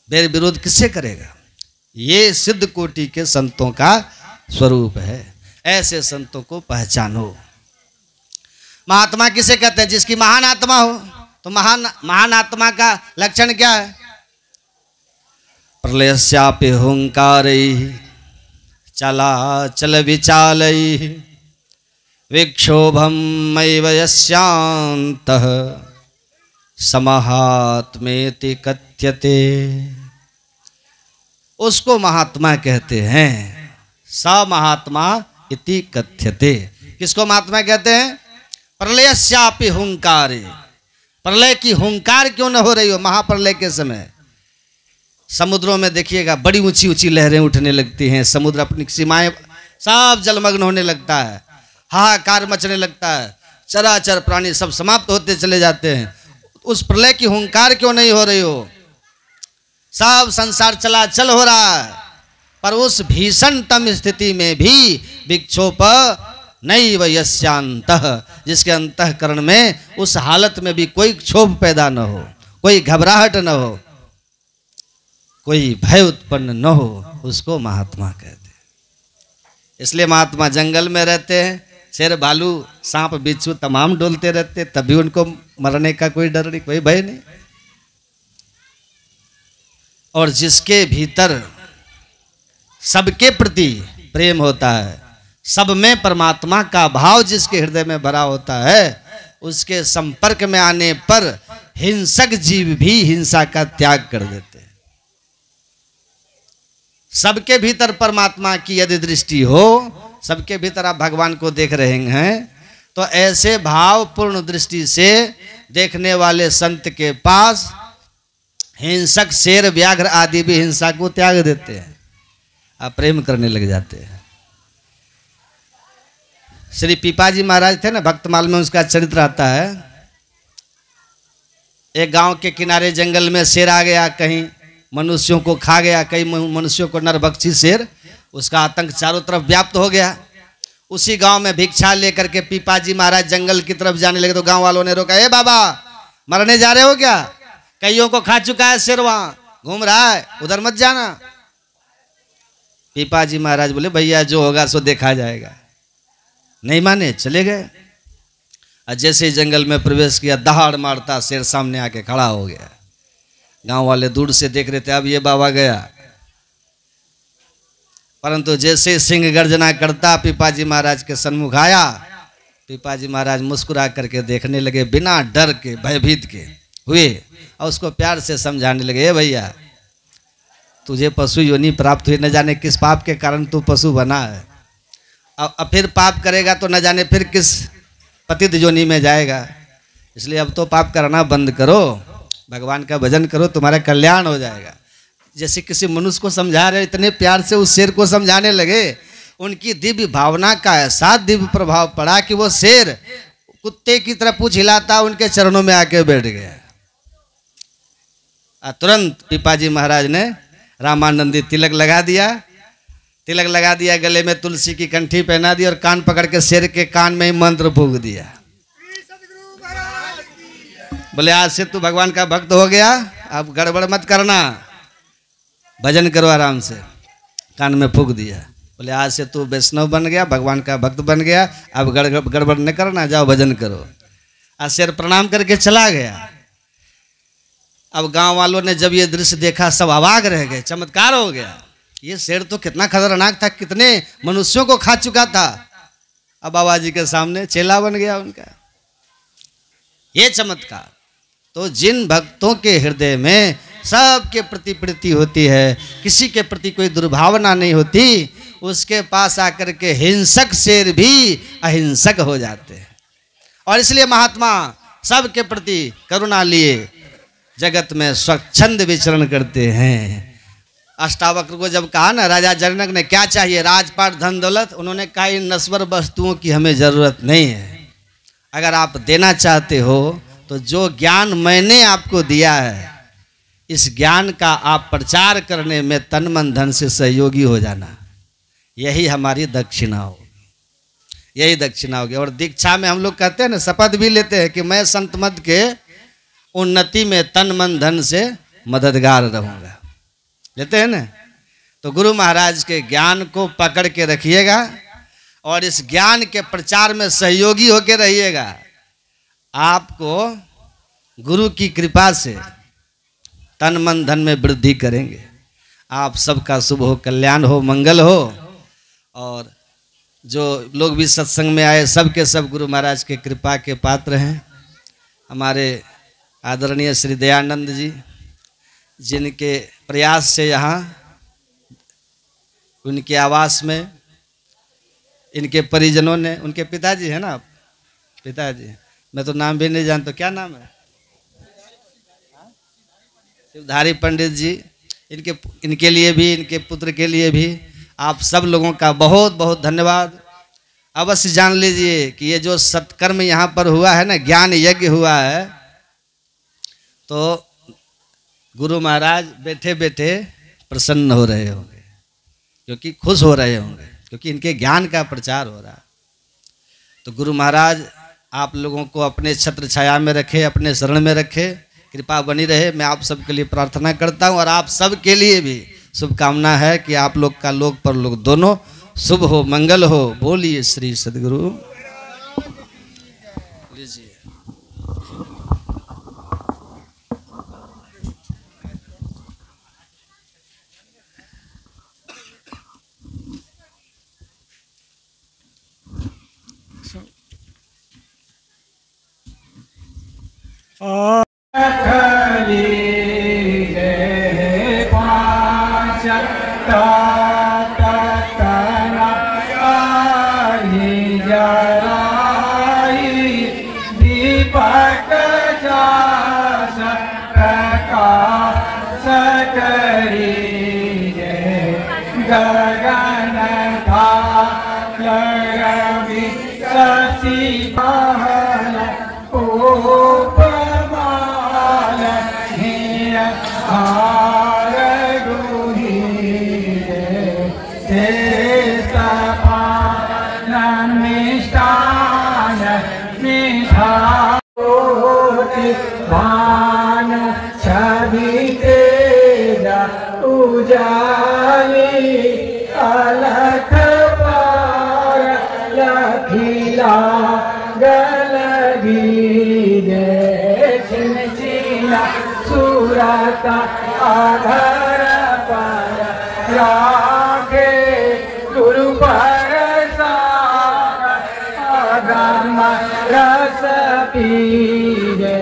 बैर विरोध किससे करेगा? ये सिद्ध कोटि के संतों का स्वरूप है। ऐसे संतों को पहचानो। महात्मा किसे कहते हैं? जिसकी महान आत्मा हो। तो महान आत्मा का लक्षण क्या है? प्रलयस्यापि हुंकारैः चलाचल विचालैः विक्षोभं मैव यस्यान्तः समहात्मेति कथ्यते, उसको महात्मा कहते हैं। स महात्मा इति कथ्यते, किसको महात्मा कहते हैं? प्रलयस्यापि हुंकारे, प्रलय की हुंकार क्यों न हो रही हो महाप्रलय के समय। समुद्रों में देखिएगा बड़ी ऊंची ऊंची लहरें उठने लगती हैं, समुद्र अपनी सीमाएं सब जलमग्न होने लगता है, हाहाकार मचने लगता है, चराचर प्राणी सब समाप्त होते चले जाते हैं। उस प्रलय की हुंकार क्यों नहीं हो रही हो? सब संसार चलाचल हो रहा है, पर उस भीषणतम स्थिति में भी विक्षोभ नैव यस्यांतः, जिसके अंतःकरण में उस हालत में भी कोई क्षोभ पैदा न हो, कोई घबराहट न हो, कोई भय उत्पन्न न हो, उसको महात्मा कहते हैं। इसलिए महात्मा जंगल में रहते हैं, शेर भालू सांप बिच्छू तमाम डोलते रहते, तभी उनको मरने का कोई डर नहीं, कोई भय नहीं। और जिसके भीतर सबके प्रति प्रेम होता है, सब में परमात्मा का भाव जिसके हृदय में भरा होता है, उसके संपर्क में आने पर हिंसक जीव भी हिंसा का त्याग कर देते हैं। सबके भीतर परमात्मा की यदि दृष्टि हो, सबके भीतर आप भगवान को देख रहे हैं, तो ऐसे भाव पूर्ण दृष्टि से देखने वाले संत के पास हिंसक शेर व्याघ्र आदि भी हिंसा को त्याग देते हैं, आप प्रेम करने लग जाते हैं। श्री पीपाजी महाराज थे ना, भक्तमाल में उसका चरित्र आता है। एक गांव के किनारे जंगल में शेर आ गया, कहीं मनुष्यों को खा गया, कई मनुष्यों को नरभक्षी शेर, उसका आतंक चारों तरफ व्याप्त हो गया। उसी गांव में भिक्षा लेकर के पीपाजी महाराज जंगल की तरफ जाने लगे तो गांव वालों ने रोका, ए बाबा मरने जा रहे हो क्या? कईयों को खा चुका है शेर, वहां घूम रहा है, उधर मत जाना। पीपाजी महाराज बोले, भैया जो होगा सो देखा जाएगा। नहीं माने, चले गए। और जैसे ही जंगल में प्रवेश किया, दहाड़ मारता शेर सामने आके खड़ा हो गया। गांव वाले दूर से देख रहे थे, अब ये बाबा गया। परंतु जैसे सिंह गर्जना करता पीपाजी महाराज के सन्मुख आया, पीपाजी महाराज मुस्कुरा करके देखने लगे, बिना डर के भयभीत के हुए, और उसको प्यार से समझाने लगे, ए भैया तुझे पशु योनि प्राप्त हुई, न जाने किस पाप के कारण तू पशु बना है, अब फिर पाप करेगा तो न जाने फिर किस पतित योनि में जाएगा। इसलिए अब तो पाप करना बंद करो, भगवान का भजन करो, तुम्हारा कल्याण हो जाएगा। जैसे किसी मनुष्य को समझा रहे, इतने प्यार से उस शेर को समझाने लगे। उनकी दिव्य भावना का ऐसा दिव्य प्रभाव पड़ा कि वो शेर कुत्ते की तरह पूंछ हिलाता उनके चरणों में आके बैठ गया। तुरंत पीपाजी महाराज ने रामानंदी तिलक लगा दिया, तिलक लगा दिया, गले में तुलसी की कंठी पहना दी और कान पकड़ के शेर के कान में ही मंत्र फूंक दिया। बोले आज से तू भगवान का भक्त हो गया, अब गड़बड़ मत करना, भजन करो आराम से। कान में फूंक दिया, बोले आज से तू वैष्णव बन गया, भगवान का भक्त बन गया, अब गड़बड़ न करना, जाओ भजन करो। आज शेर प्रणाम करके चला गया। अब गांव वालों ने जब ये दृश्य देखा, सब अवाक रह गए, चमत्कार हो गया। ये शेर तो कितना खतरनाक था, कितने मनुष्यों को खा चुका था, अब बाबा जी के सामने चेला बन गया उनका। ये चमत्कार। तो जिन भक्तों के हृदय में सबके प्रति प्रीति होती है, किसी के प्रति कोई दुर्भावना नहीं होती, उसके पास आकर के हिंसक शेर भी अहिंसक हो जाते हैं। और इसलिए महात्मा सबके प्रति करुणा लिए जगत में स्वच्छंद विचरण करते हैं। अष्टावक्र को जब कहा ना राजा जनक ने क्या चाहिए, राजपाट धन दौलत, उन्होंने कहा इन नश्वर वस्तुओं की हमें जरूरत नहीं है। अगर आप देना चाहते हो तो जो ज्ञान मैंने आपको दिया है, इस ज्ञान का आप प्रचार करने में तन मन धन से सहयोगी हो जाना, यही हमारी दक्षिणा होगी, यही दक्षिणा होगी। और दीक्षा में हम लोग कहते हैं ना, शपथ भी लेते हैं कि मैं संत मत के उन्नति में तन मन धन से मददगार रहूंगा, लेते हैं ना। तो गुरु महाराज के ज्ञान को पकड़ के रखिएगा और इस ज्ञान के प्रचार में सहयोगी होकर रहिएगा। आपको गुरु की कृपा से तन मन धन में वृद्धि करेंगे। आप सबका शुभ हो, कल्याण हो, मंगल हो। और जो लोग भी सत्संग में आए, सब के सब गुरु महाराज के कृपा के पात्र हैं। हमारे आदरणीय श्री दयानंद जी, जिनके प्रयास से यहाँ उनके आवास में इनके परिजनों ने, उनके पिताजी है ना, पिताजी, मैं तो नाम भी नहीं जानता, क्या नाम है? शिवधारी पंडित जी, इनके लिए भी, इनके पुत्र के लिए भी आप सब लोगों का बहुत बहुत धन्यवाद। अवश्य जान लीजिए कि ये जो सत्कर्म यहाँ पर हुआ है ना, ज्ञान यज्ञ हुआ है, तो गुरु महाराज बैठे बैठे प्रसन्न हो रहे होंगे, क्योंकि खुश हो रहे होंगे, क्योंकि इनके ज्ञान का प्रचार हो रहा है। तो गुरु महाराज आप लोगों को अपने छत्र छाया में रखे, अपने शरण में रखे, कृपा बनी रहे। मैं आप सबके लिए प्रार्थना करता हूँ और आप सब के लिए भी शुभकामना है कि आप लोग का लोक परलोक दोनों शुभ हो, मंगल हो। बोलिए श्री सद्गुरु। लीजिए। आधार पर राखे गुरु पर आगम रस पीरे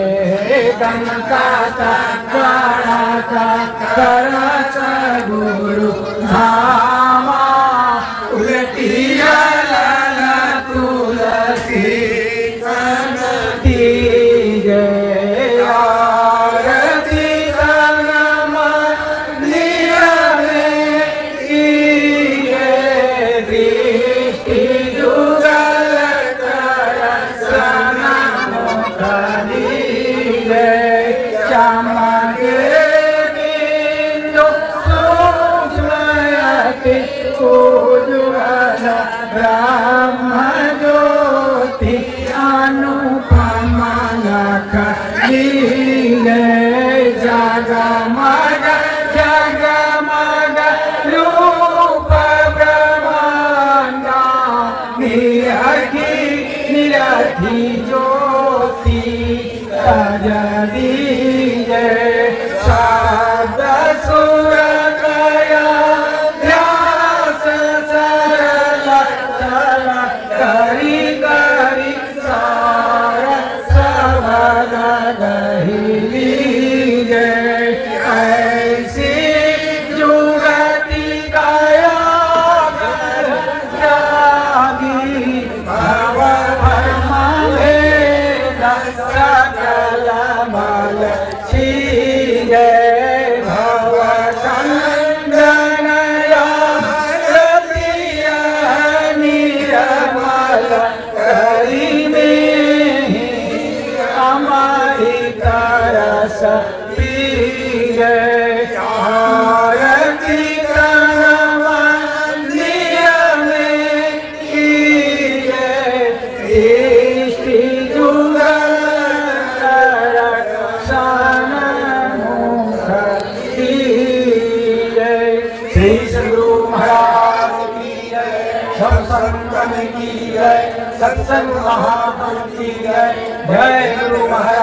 गंगा करत गुरु धामा उलटी तुलसी जगमग जगमग रूप ब्रह्मांडा निरखी निरखी ज्योति तजदी शब्द सुर कया व्यास सरल चल करी करी सार सबद गहिली ऐसी जुगति काया जागी भव भर्म भेद सकल मल छीरे भव चंदनया रतिय निर्मल करी में अमृत रस सत्संग महापुरुष की जय। जय गुरु महाराज।